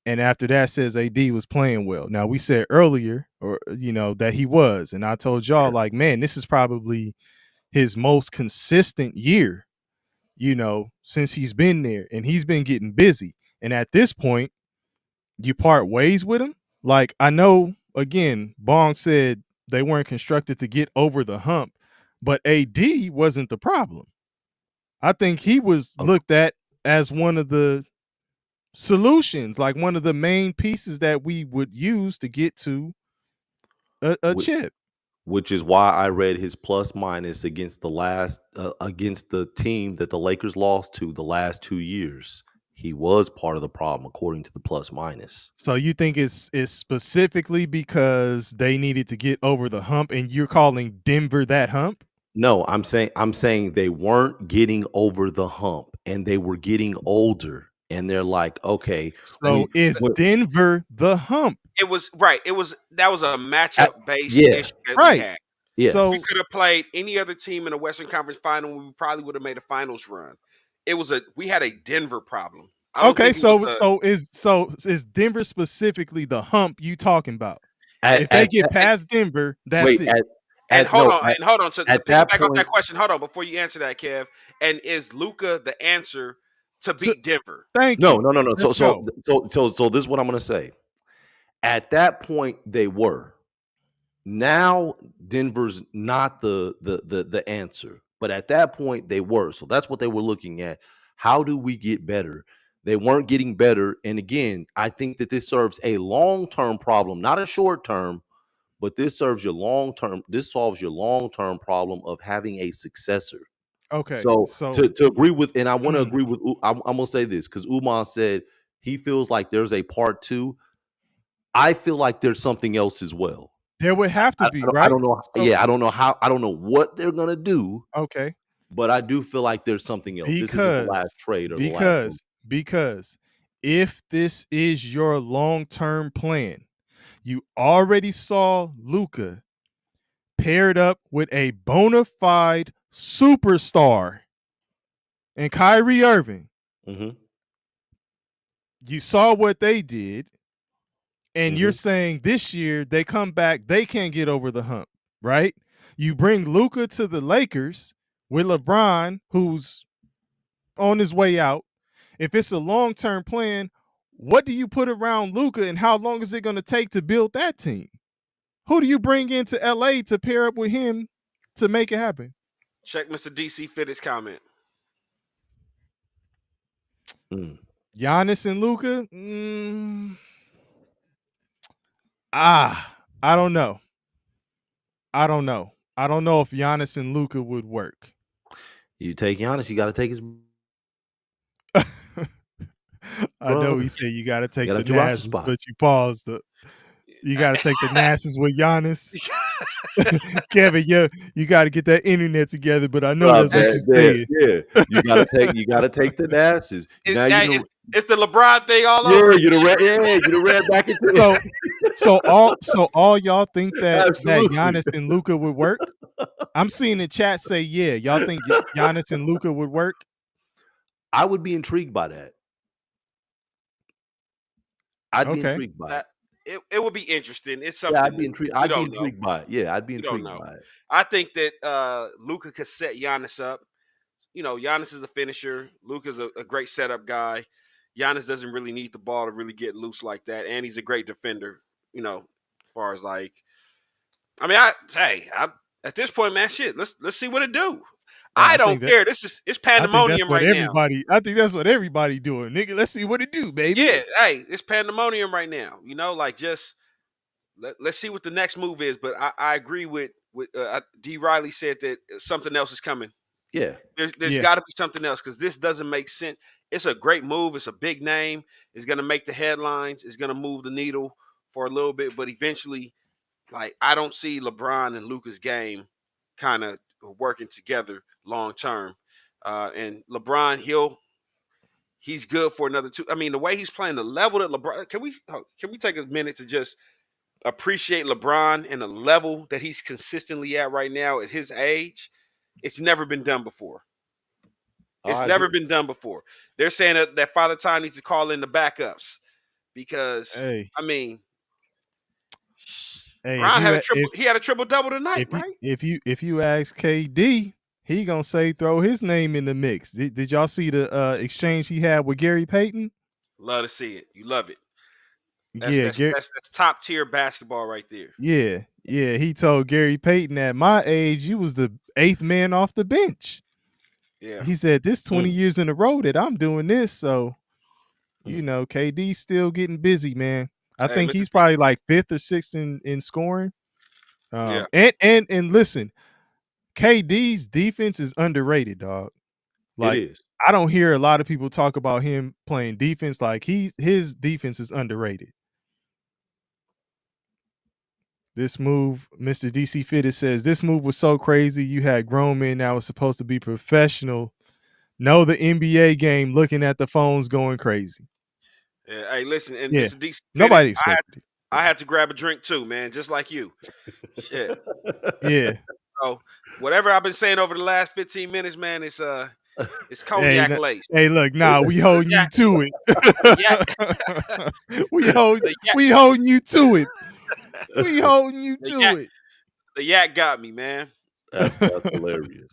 And after that says AD was playing well. Now we said earlier, or that he was, and I told y'all like, man, this is probably his most consistent year, since he's been there, and he's been getting busy. And at this point, you part ways with him. Like, I know, again, Bong said they weren't constructed to get over the hump, but AD wasn't the problem. I think he was looked at as one of the solutions, like one of the main pieces that we would use to get to a Wh- chip. Which is why I read his plus minus against against the team that the Lakers lost to the last 2 years. He was part of the problem according to the plus minus. So you think it's specifically because they needed to get over the hump, and you're calling Denver that hump? No, I'm saying they weren't getting over the hump, and they were getting older, and they're like, okay, So is when- Denver the hump? It was right. That was a matchup based yeah, issue that we Right. had. So We could have played any other team in the Western Conference Final. We probably would have made a finals run. We had a Denver problem. I don't okay, think it was is Denver specifically the hump you talking about? at, If they at, get at- past Denver, that's wait, it. and at no, hold on to at that piggyback off point. that question. Hold on before you answer that, Kev. And is Luka the answer to So, beat Denver? thank No, you. no, no, no. Let's go. So this is what I'm gonna say. At that point, they were. Now Denver's not the answer, but at that point they were. So that's what they were looking at. How do we get better? They weren't getting better, and again, I think that this serves a long-term problem, not a short-term, but this serves your long-term. This solves your long-term problem of having a successor. Okay, So so to agree with, and I want to mm, agree with, I'm gonna say this because Uman said he feels like there's a part two. I feel like there's something else as well. there would have to be, I right? don't know. So Yeah, I don't know how. I don't know what they're gonna do, okay, but I do feel like there's something else. This isn't the because last trade or the last move. because because if this is your long-term plan, you already saw Luka paired up with a bona fide superstar and Kyrie Irving. Hmm. You saw what they did, and you're Hmm. saying this year they come back, they can't get over the hump, right? You bring Luka to the Lakers with LeBron, who's on his way out. If it's a long-term plan, what do you put around Luka, and how long is it going to take to build that team? Who do you bring into LA to pair up with him to make it happen? Check Mr. DC Fitted's comment. Mm. Giannis and Luka? I don't know. I don't know. I don't know if Giannis and Luka would work. You take Giannis, you got to take his I know brother. he said you got to You take got the to do roster Nas's, spot. but you paused. You got to take the Nas's with Giannis. Kevin, you got to get that internet together. But I know that's what you're saying. Yeah. You got to take the Nashes. Now you It's the LeBron thing all yeah, over. you the red back into So all y'all think that Absolutely. Giannis and Luka would work? I'm seeing the chat say yeah. Y'all think Giannis and Luka would work? I would be intrigued by that. I'd be intrigued by it. It would be interesting. It's something Yeah, I'd be new. intrigued. We I'd be don't know. intrigued by it. Yeah, I'd be We don't intrigued know. by it. I think that Luka could set Giannis up. Giannis is a finisher. Luka's a great setup guy. Giannis doesn't really need the ball to really get loose like that, and he's a great defender. As far as like, I mean, at this point, man, shit, let's see what it do. Hey, I don't care. It's pandemonium right now. I think that's what everybody doing, nigga. Let's see what it do, baby. Yeah, hey, it's pandemonium right now. Like just let's see what the next move is. But I agree with D. Riley said that something else is coming. Yeah. There's got to be something else because this doesn't make sense. It's a great move. It's a big name. It's going to make the headlines. It's going to move the needle for a little bit. But eventually, like, I don't see LeBron and Luka's game kind of working together long term. And LeBron, he's good for another two. I mean, the way he's playing, the level that LeBron, can we take a minute to just appreciate LeBron and the level that he's consistently at right now at his age? It's never been done before. It's never been done before. They're saying that Father Time needs to call in the backups because, I mean, Brian had a triple double tonight, right? If you ask KD, he gonna say throw his name in the mix. Did y'all see the exchange he had with Gary Payton? Love to see it. You love it. That's top tier basketball right there. Yeah. He told Gary Payton, at my age, you was the 8th man off the bench. Yeah. He said this 20 years in a row that I'm doing this, so KD's still getting busy, man. I think he's probably like 5th or 6th in scoring. And listen, KD's defense is underrated, dog. Like, it is. I don't hear a lot of people talk about him playing defense. Like, his defense is underrated. This move, Mr. DC Fitted says, this move was so crazy. You had grown men that was supposed to be professional. Know the NBA game, looking at the phones, going crazy. Yeah, hey, listen, and Mr. DC Fitted, nobody expected it. I had to grab a drink too, man, just like you. Shit. Yeah. So whatever I've been saying over the last 15 minutes, man, it's cognac laced. Hey, look, we holding you to it. we holding you to it. We holding you to it. The yak got me, man. That's hilarious.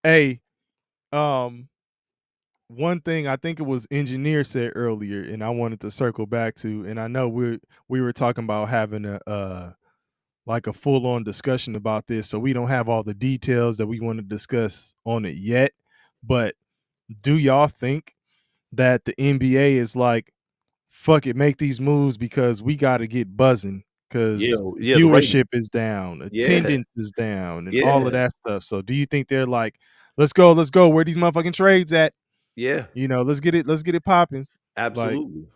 Hey, one thing I think it was Engineer said earlier, and I wanted to circle back to, and I know we were talking about having a full-on discussion about this, so we don't have all the details that we want to discuss on it yet. But do y'all think that the NBA is like, fuck it, make these moves because we got to get buzzing because viewership is down, attendance is down, and all of that stuff? So do you think they're like, let's go, where these motherfucking trades at? Yeah, let's get it popping. Absolutely.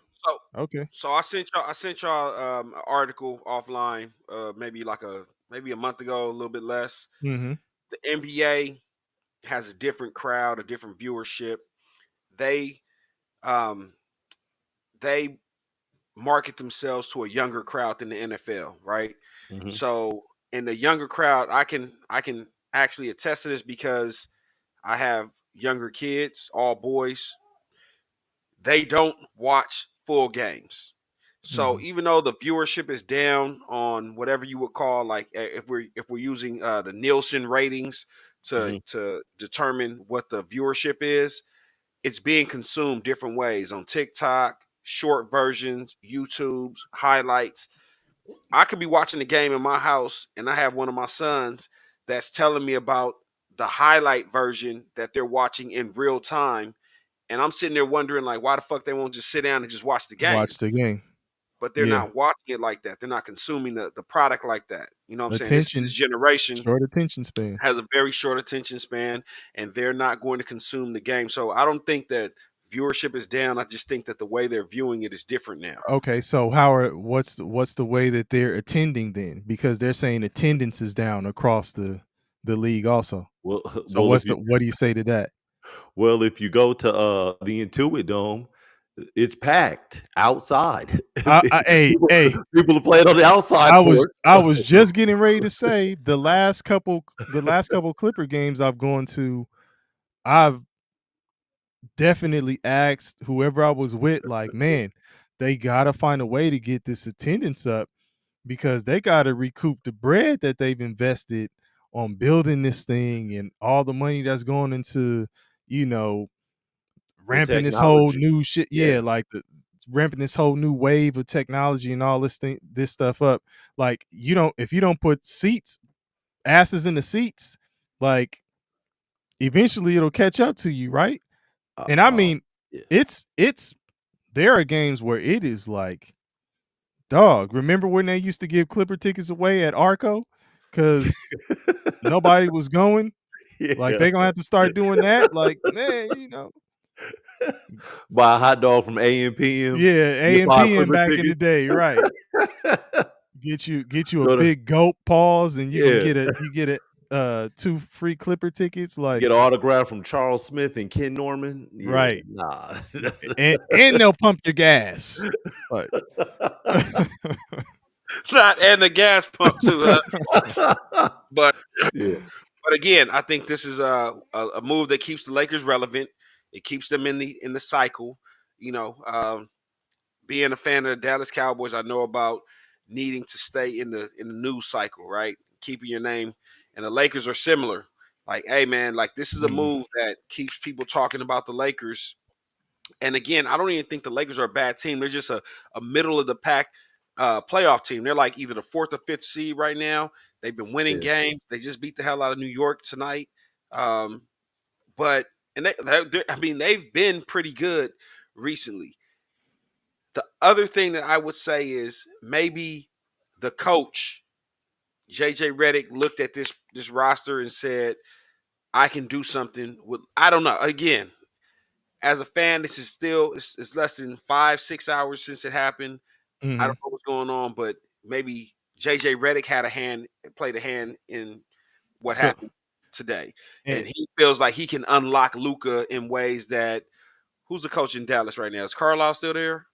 So I sent y'all an article offline, maybe a month ago, a little bit less. Mm-hmm. The NBA has a different crowd, a different viewership. They market themselves to a younger crowd than the NFL, right? Mm-hmm. So in the younger crowd, I can actually attest to this because I have younger kids, all boys. They don't watch full games. So even though the viewership is down on whatever you would call, like, if we're using the Nielsen ratings to determine what the viewership is, it's being consumed different ways on TikTok, short versions, YouTube's, highlights. I could be watching the game in my house and I have one of my sons that's telling me about the highlight version that they're watching in real time. And I'm sitting there wondering, like, why the fuck they won't just sit down and just watch the game? But they're not watching it like that. They're not consuming the product like that. You know what I'm saying? This generation short attention span has a very short attention span, and they're not going to consume the game. So I don't think that viewership is down. I just think that the way they're viewing it is different now. Okay, so what's the way that they're attending then? Because they're saying attendance is down across the league also. Well, so what do you say to that? Well, if you go to the Intuit Dome, it's packed outside. People are playing on the outside. I was just getting ready to say the last couple Clipper games I've gone to, I've definitely asked whoever I was with, like, man, they gotta find a way to get this attendance up because they gotta recoup the bread that they've invested on building this thing and all the money that's going into, ramping this whole technology. new shit. Yeah. Yeah, like ramping this whole new wave of technology and all this stuff up. Like if you don't put asses in the seats, like eventually it'll catch up to you, right? Uh, And I uh, mean, yeah. it's there are games where it is like, dog. Remember when they used to give Clipper tickets away at Arco because nobody was going? Like Yeah. they gonna have to start doing that. Like, man, Buy a hot dog from A&PM. yeah, Get A and 5 PM Clipper back in the tickets. day, right? Get you a Go to big goat pause, and yeah. you get a 2 free Clipper tickets. Like, Get an autograph from Charles Smith and Ken Norman. Yeah, right, nah. and they'll pump your gas. Like, Not and the gas pump too. But yeah. but again, I think this is a move that keeps the Lakers relevant. It keeps them in the cycle. You know, being a fan of the Dallas Cowboys, I know about needing to stay in the news cycle, right? Keeping your name. And the Lakers are similar. Like, hey man, like this is a move that keeps people talking about the Lakers. And again, I don't even think the Lakers are a bad team. They're just a middle of the pack playoff team. They're like either the 4th or 5th seed right now. They've been winning Yeah. games. They just beat the hell out of New York tonight. Um, but and I mean, they've been pretty good recently. The other thing that I would say is maybe the coach JJ Redick looked at this roster and said, "I can do something with." I don't know. Again, as a fan, this is still it's less than 5-6 hours since it happened. I don't mhm. know what's going on, but maybe JJ Redick played a hand in what So, happened today, and and he feels like he can unlock Luka in ways that. Who's the coach in Dallas right now? Is Carlisle still there?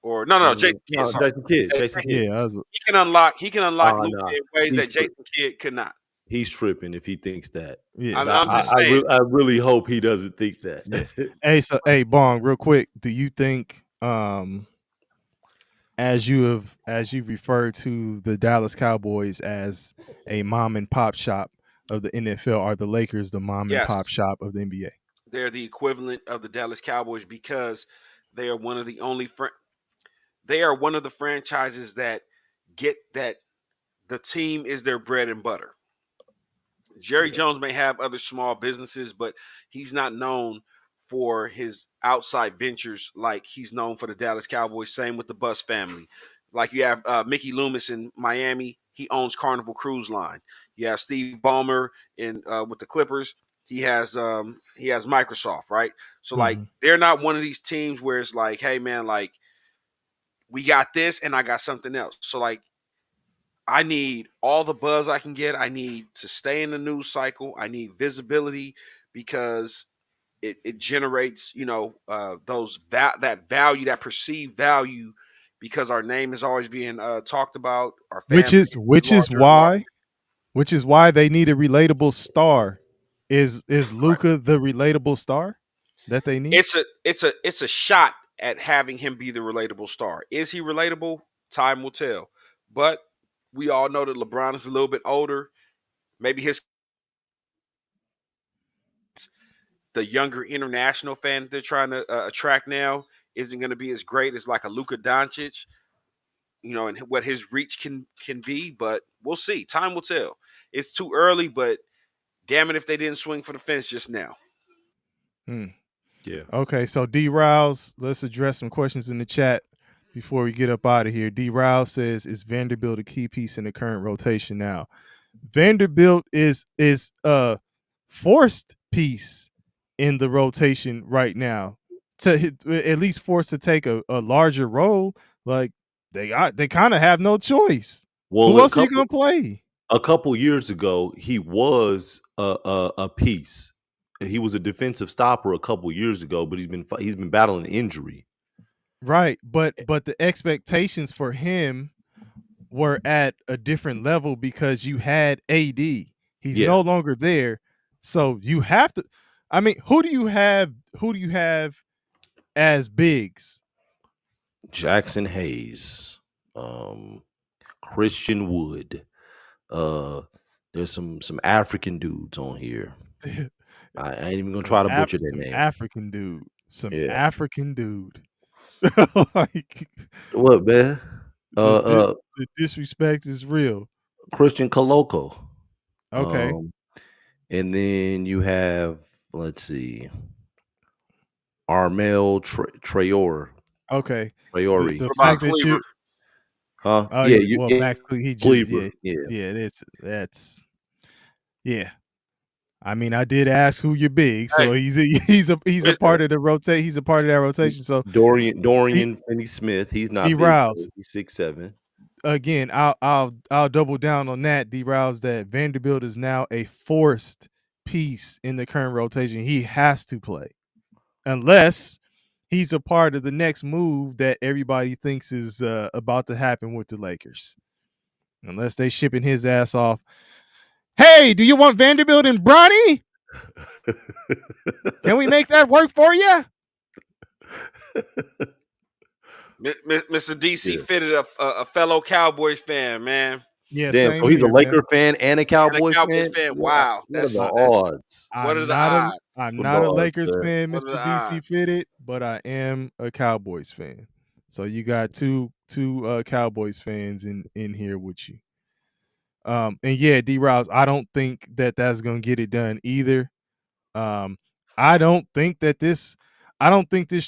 Or no, Jason Kidd. No, Sorry, Jason Kidd. Jason Jason Kidd. yeah, he can unlock Luka Nah. in ways He's that tripping. Jason Kidd could not. He's tripping if he thinks that. yeah, And I'm just saying. I really hope he doesn't think that. yeah. Hey, Bong, real quick, do you think as you refer to the Dallas Cowboys as a mom and pop shop of the NFL, are the Lakers the mom and Yes, pop shop of the NBA? they're the equivalent of the Dallas Cowboys because they are one of the only they are one of the franchises that get that the team is their bread and butter. Jerry Yeah. Jones may have other small businesses, but he's not known for his outside ventures like he's known for the Dallas Cowboys. Same with the Bus family. Like you have Mickey Loomis in Miami, he owns Carnival Cruise Line. You have Steve Ballmer in with the Clippers. He has Microsoft, right? So like Mhm. they're not one of these teams where it's like, hey man, like we got this and I got something else. So like I need all the buzz I can get. I need to stay in the news cycle. I need visibility because it generates, that value, that perceived value, because our name is always being talked about. Our fan Which base is is which is larger and larger. why which is why they need a relatable star. Is Right. Luca the relatable star that they need? It's a shot at having him be the relatable star. Is he relatable? Time will tell. But we all know that LeBron is a little bit older. Maybe the younger international fan that they're trying to attract now isn't going to be as great as like a Luka Doncic, and what his reach can be. But we'll see. Time will tell. It's too early, but damn it if they didn't swing for the fence just now. Hmm. Yeah. Okay, so D Rouse, let's address some questions in the chat before we get up out of here. D Rouse says, "Is Vanderbilt a key piece in the current rotation now?" Vanderbilt is a forced piece in the rotation right now, to at least forced to take a larger role. Like they kind of have no choice. Well, Who else are you gonna play? a couple years ago, he was a piece. He was a defensive stopper a couple years ago, but he's been battling injury. Right, but the expectations for him were at a different level because you had AD. He's Yeah, no longer there. So you have to, I mean, who do you have as bigs? Jackson Hayes, Christian Wood. Uh, there's some African dudes on here. I ain't even gonna try to butcher that Some name. African dude. Some Yeah. African dude. Like What, man? the Uh, the disrespect is real. Christian Coloco. Okay. And then you have, let's see, Armel Traore. Okay. Traore. The What about fact that Cleaver? you Huh? oh Yeah, yeah, you well yeah, Max he just Cleaver. yeah. Yeah. Yeah, that's yeah. I mean, I did ask who you're big, so Hey, he's a it, part of the rotate. He's a part of that rotation. So he Dorian Finney-Smith. He's D not big Riles though. He's 6'7". again. I'll double down on that. D Riles that Vanderbilt is now a forced piece in the current rotation. He has to play unless he's a part of the next move that everybody thinks is about to happen with the Lakers. Unless they shipping his ass off. Hey, do you want Vanderbilt and Bronny? Can we make that work for you? Mr. DC Yeah. fitted a fellow Cowboys fan, man, Yeah, Damn, same so he's a here, man. Laker fan and a and a Cowboy Cowboys fan? fan. What Wow, what are the that's odds? what are the odds? I'm What are the not a odds, Lakers man? fan, What are Mr. the DC odds? Fitted, but I am a Cowboys fan. So you got two Cowboys fans in here with you. And yeah, D Rouse, I don't think that that's gonna get it done either. Um, I don't think this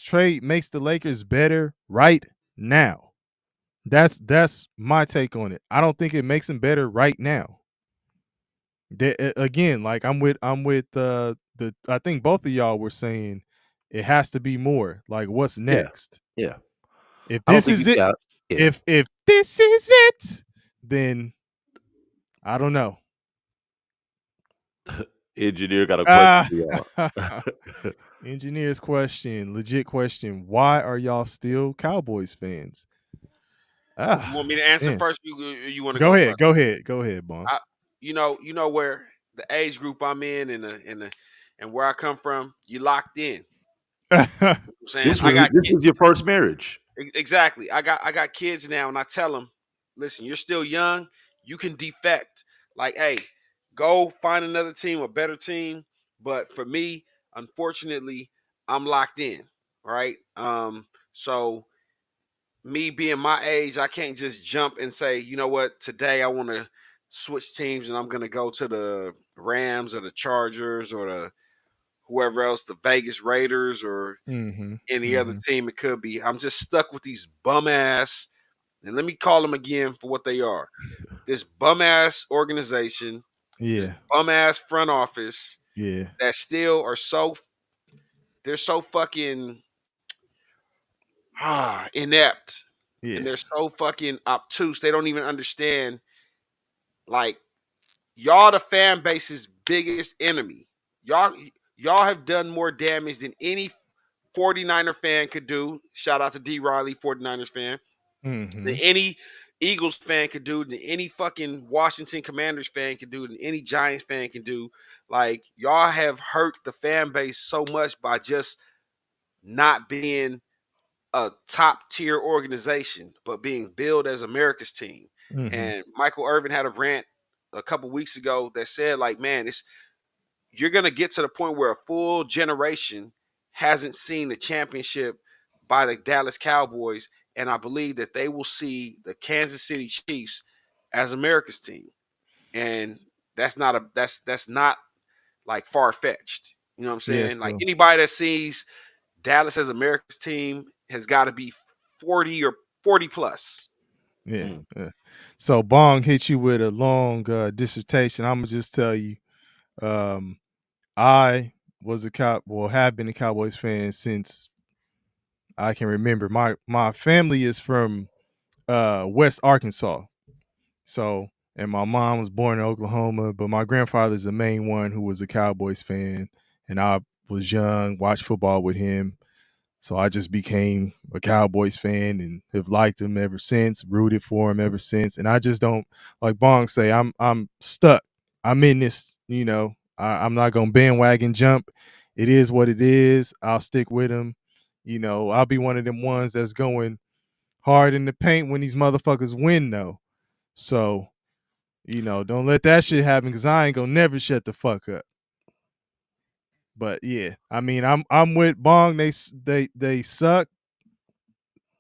trade makes the Lakers better right now. That's my take on it. I don't think it makes them better right now. Again, like I'm with the I think both of y'all were saying it has to be more. Like what's Yeah, next? yeah. If I don't this think is it, yeah, yeah. if this is it, then I don't know. Engineer got a question Ah, for y'all. engineer's question, legit question. Why are y'all still Cowboys fans? You Ah, want me to answer man. first? You want to Go go ahead, first? go ahead, Bong. You know where the age group I'm in and where I come from. You locked in. I'm saying I got This was your first marriage. exactly. I got kids now, and I tell them, listen, you're still young. You can defect. Like, hey, go find another team, a better team. But for me, unfortunately, I'm locked in. Right. So me being my age, I can't just jump and say, you know what, today I want to switch teams and I'm gonna go to the Rams or the Chargers or the whoever else, the Vegas Raiders or Mm-hmm. any other Mm-hmm. team it could be. I'm just stuck with these bum ass, and let me call them again for what they are. This bum ass organization, this Yeah. bum ass front office Yeah. that still are they're so fucking inept and Yeah. they're so fucking obtuse. They don't even understand like y'all the fan base's biggest enemy. Y'all y'all have done more damage than any 49er fan could do. Shout out to D Riley, 49ers fan. Than Mm-hmm. any Eagles fan could do, than any fucking Washington Commanders fan could do, than any Giants fan can do. Like y'all have hurt the fan base so much by just not being a top tier organization, but being billed as America's team. Mm-hmm. And Michael Irvin had a rant a couple weeks ago that said, like, man, it's you're gonna get to the point where a full generation hasn't seen the championship by the Dallas Cowboys, and I believe that they will see the Kansas City Chiefs as America's team. And that's not like far fetched. You know what I'm Yeah. saying? Like So anybody that sees Dallas as America's team has got to be 40 or 40 plus. yeah. Mm. So Bong hit you with a long dissertation. I'm gonna just tell you, um, I was have been a Cowboys fan since I can remember. My family is from West Arkansas. So and my mom was born in Oklahoma, but my grandfather's the main one who was a Cowboys fan, and I was young, watched football with him. So I just became a Cowboys fan and have liked him ever since, rooted for him ever since. And I just don't like Bong say I'm stuck. I'm in this, I'm not gonna bandwagon jump. It is what it is. I'll stick with him. I'll be one of them ones that's going hard in the paint when these motherfuckers win though. So, don't let that shit happen because I ain't gonna never shut the fuck up. But yeah, I mean, I'm with Bong. They suck.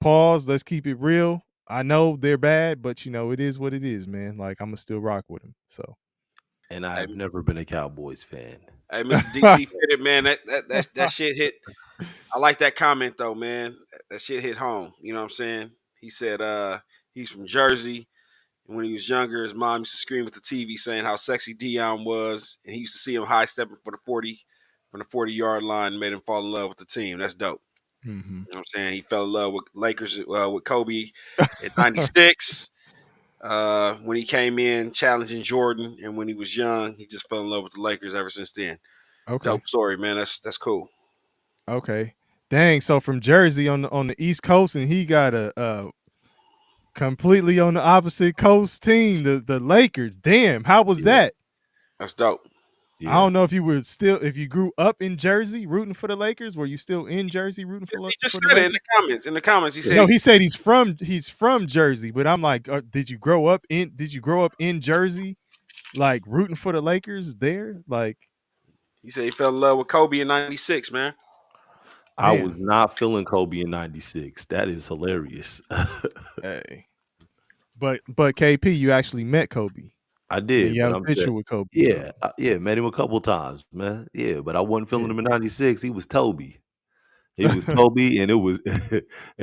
Pause. Let's keep it real. I know they're bad, but it is what it is, man. Like I'ma still rock with them. So And Hey, I've never been a Cowboys fan. hey, Mr. DC Fitted, man, that shit hit. I like that comment though, man. That shit hit home. You know what I'm saying? He said he's from Jersey. And when he was younger, his mom used to scream at the TV saying how sexy Dion was, and he used to see him high stepping for the 40 from the 40-yard line, and made him fall in love with the team. That's dope. hmm You know what I'm saying? He fell in love with Lakers with Kobe in '96 when he came in challenging Jordan, and when he was young, he just fell in love with the Lakers ever since then. Okay. Dope story, man. That's cool. Okay. Dang. So from Jersey on the East Coast, and he got a completely on the opposite coast team, the Lakers. Damn. How was Yeah, that? That's dope. I yeah. don't know if if you grew up in Jersey rooting for the Lakers. Were you still in Jersey rooting He just for the said it in the Lakers? comments. In the comments, he Yeah. said No, he said he's from Jersey, but I'm like, did you grow up in Jersey, like rooting for the Lakers there? Like, he fell in love with Kobe in '96, man. I was damn. not feeling Kobe in '96. That is hilarious. Hey, but KP, you actually met Kobe, I and did, you but have a I'm saying, picture with Kobe. yeah, yeah, met him a couple times, man. Yeah, but I wasn't feeling Yeah, him in '96. He was Toby. He was Toby, and it was and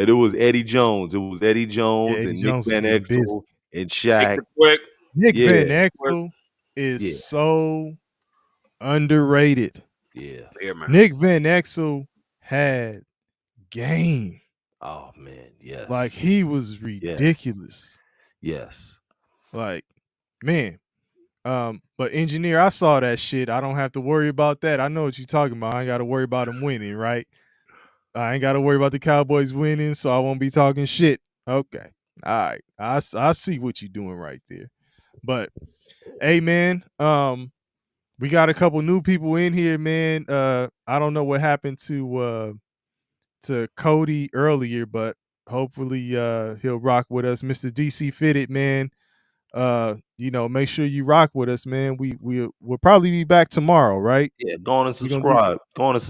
it was Eddie Jones. It was Eddie yeah. Jones Eddie and Nick Jones was Van getting busy. Exel and Nick Shaq. the Quick. Nick Van Yeah, Quick. Exel is yeah, so underrated. yeah. Yeah, man. Nick Van Exel had game. Oh man, Like yes, he was yes, ridiculous. yes. Like, man. But engineer, I saw that shit. I don't have to worry about that. I know what you're talking about. I ain't got to worry about them winning, right? I ain't got to worry about the Cowboys winning, so I won't be talking shit. Okay. All right. I see what you're doing right there. But hey man, we got a couple new people in here, man. I don't know what happened to Cody earlier, but hopefully he'll rock with us. Mr. DC Fitted, man. Make sure you rock with us, man. We'll probably be back tomorrow, right? Yeah, go on and We're gonna do subscribe. Go on and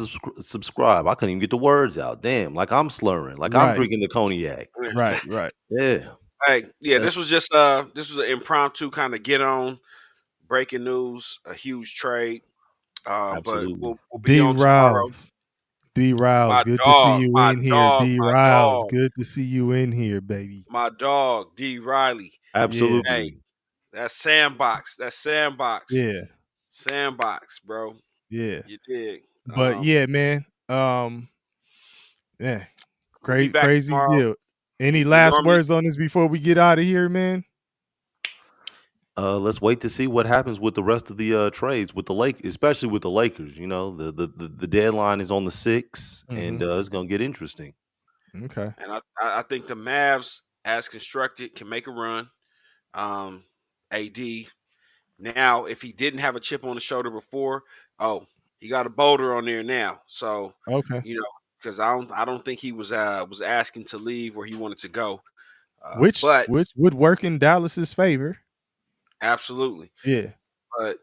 subscribe. I couldn't even get the words out. Damn, like I'm slurring, like I'm right, drinking the cognac. right. Yeah, Hey, yeah, uh, this was an impromptu kind of get on breaking news, a huge trade. But absolutely. we'll be D on tomorrow. Riles. D Riles, My good to see dog, you my in here. dog, D my Riles, dog, good to see you in here, baby. my dog, D Riley. Yeah, Hey, Absolutely. that's sandbox. That's sandbox. yeah, Sandbox, bro. yeah. You dig? But yeah, man. Yeah, We'll be back crazy tomorrow. deal. Any We last normally words on this before we get out of here, man? Let's wait to see what happens with the rest of the trades with the especially with the Lakers. You know, the deadline is on the 6th, Mm-hmm. and it's gonna get interesting. Okay. and I think the Mavs, as constructed, can make a run. AD now, if he didn't have a chip on the shoulder before, oh, he got a boulder on there now. So, Okay. you know, because I don't think he was asking to leave where he wanted to go. Which But would work in Dallas's favor. absolutely. Yeah. But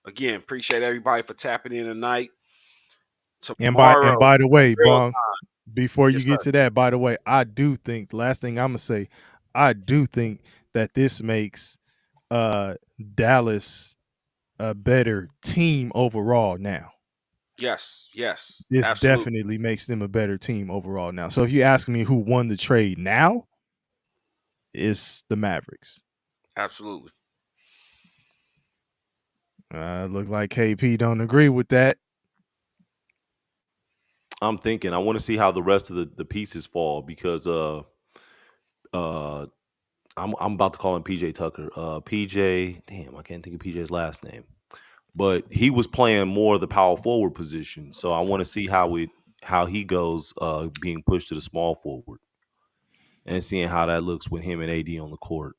again, appreciate everybody for tapping in tonight. And Tomorrow, by the way, real Bong, before you yes, get sir. to that, by the way, I do think the last thing I'm gonna say, I do think that this makes Dallas a better team overall now. Yes, This absolutely, definitely makes them a better team overall now. So if you ask me who won the trade now, it's the Mavericks. absolutely. Look like KP don't agree with that. I'm thinking I want to see how the rest of the pieces fall because uh I'm about to call him PJ Tucker. PJ, damn, I can't think of PJ's last name. But he was playing more of the power forward position. So I want to see how he goes being pushed to the small forward and seeing how that looks with him and AD on the court.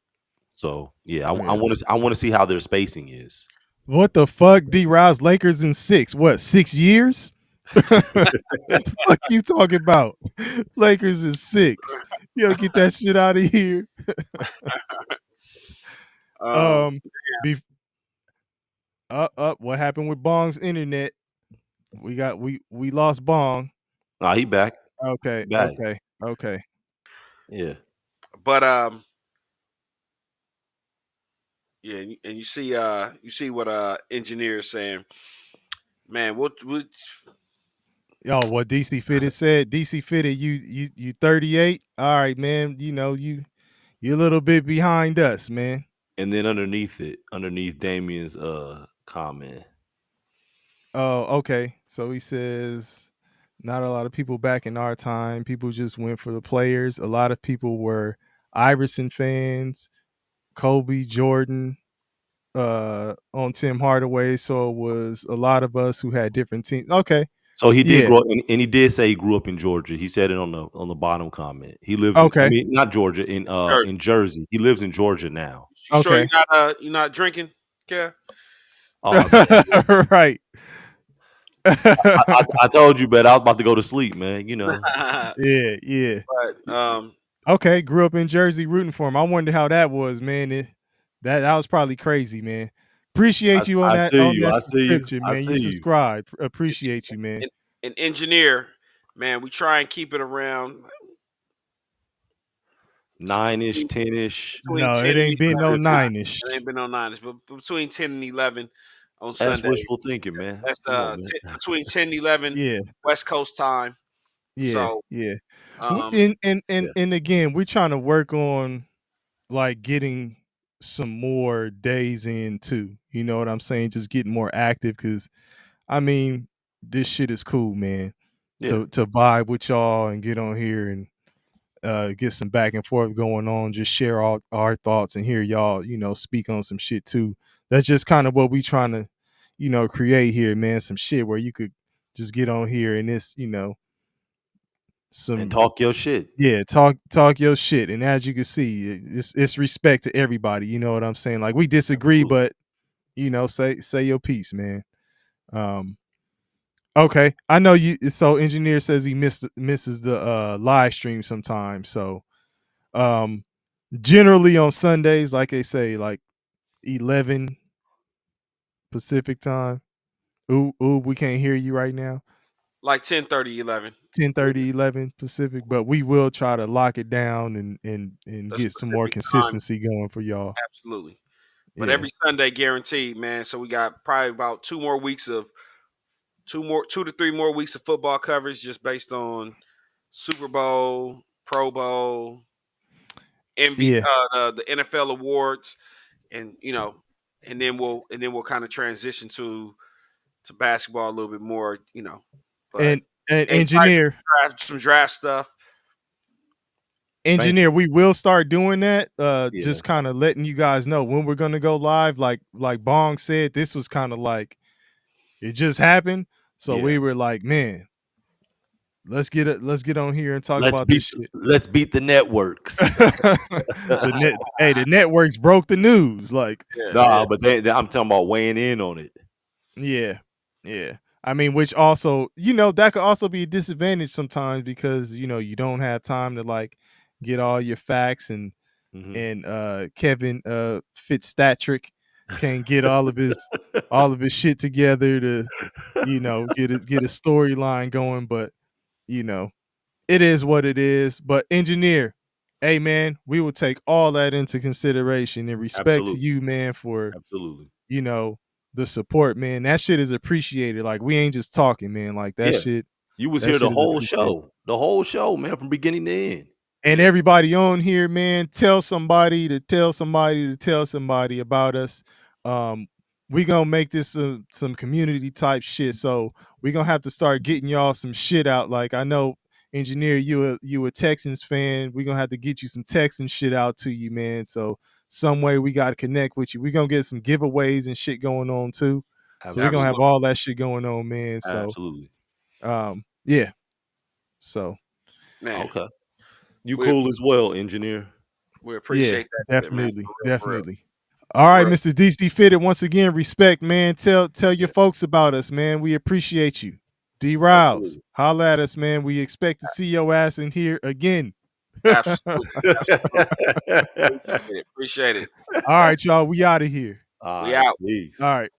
So yeah, I Yeah. want to see how their spacing is. What the fuck? D Riles Lakers in 6. What, 6 years? Fuck you talking about? Lakers is 6. Yo, get that shit out of here. Um, Um, be What happened with Bong's internet? we lost Bong. Nah, he back. Okay, He back. okay. Yeah. But yeah, and you see what engineer is saying, man. What Yo, what DC Fitted said. DC Fitted, you 38. All right, man. You know you a little bit behind us, man. And then underneath Damien's comment. Oh, okay. So he says not a lot of people back in our time. People just went for the players. A lot of people were Iverson fans, Kobe, Jordan, on Tim Hardaway. So it was a lot of us who had different teams. Okay. So he did Yeah. grow up, and he did say he grew up in Georgia. He said it on the bottom comment. He lives in, I Okay. mean, not Georgia, in Jersey. He lives in Georgia now. you sure Okay. you're not drinking, Kev? Oh man, Right. I told you, but I was about to go to sleep, man. You know, Yeah, yeah. But Okay, grew up in Jersey rooting for him. I wonder how that was, man. That was probably crazy, man. Appreciate you I see on you. that I see you. subscription, I man. You see you. subscribed. Appreciate you, man. an engineer, man, we try and keep it around 9-ish, 10-ish. between No, 10 it and ain't been no 11. nine-ish. It ain't been no 9s, but between 10 and 11 on That's Sunday. wishful thinking, man. That's Come on, man. between 10 and 11 Yeah, West Coast time. yeah, So, yeah. um, Yeah. And again, we're trying to work on like getting some more days in too. You know what I'm saying? Just getting more active because I mean, this shit is cool, man. Yeah. To vibe with y'all and get on here and get some back and forth going on, just share all our thoughts and hear y'all, speak on some shit too. That's just kind of what we trying to, create here, man. Some shit where you could just get on here and this, And some talk your shit. yeah, talk your shit. And as you can see, it's respect to everybody. You know what I'm saying? Like we disagree, Absolutely. but say your piece, man. Um, okay, I know you. So engineer says he misses the live stream sometimes. So um, generally on Sundays, like they say, like 11 Pacific time. Ooh, we can't hear you right now. like 10:30, 11. 10:30, 11 Pacific, but we will try to lock it down and The get some more specific time, consistency going for y'all. absolutely. But Yeah. every Sunday guaranteed, man. So we got probably about 2 to 3 more weeks of football coverage just based on Super Bowl, Pro Bowl, Yeah. the NFL awards, and and then we'll kind of transition to basketball a little bit more, But And and probably engineer, some draft stuff. Thanks. we will start doing that. Yeah. Just kind of letting you guys know when we're gonna go live. Like Bong said, this was kind of like it just happened. So Yeah. we were like, man, let's get on here and talk Let's about this beat shit. let's beat the networks. The networks broke the news. Like, Yeah. Nah, but I'm talking about weighing in on it. yeah, yeah. I mean, which also, that could also be a disadvantage sometimes because you don't have time to like get all your facts Mhm. and Kevin Fitzpatrick can't get all of his shit together to get a storyline going. But you know, it is what it is. But engineer, hey man, we will take all that into consideration and respect to Absolutely. you, man, for Absolutely. you know the support, man. That shit is appreciated. Like we ain't just talking, man. Like that Yeah. shit, You was that here the shit is whole appreciated. show. The whole show, man, from beginning to end. And Yeah. everybody on here, man, tell somebody to tell somebody to tell somebody about us. Um, we gonna make this some community type shit. So we gonna have to start getting y'all some shit out. Like I know, engineer, you a Texans fan. We gonna have to get you some Texans shit out to you, man. So some way we gotta connect with you. We gonna get some giveaways and shit going on too. So we're gonna have Absolutely. Absolutely, all that shit going on, man. So Absolutely. yeah. So man. Okay. You We cool as well, engineer. we yeah, appreciate that, man. definitely, For real, definitely. All for right, real. Mr. DC Fitted. Once again, respect, man. Tell your Yeah. folks about us, man. We appreciate you. D Rouse, Absolutely. holla at us, man. We expect to see your ass in here again. Absolutely, absolutely. Appreciate it. Appreciate it. All right, y'all. We out of here. All We right. out. All Peace. right.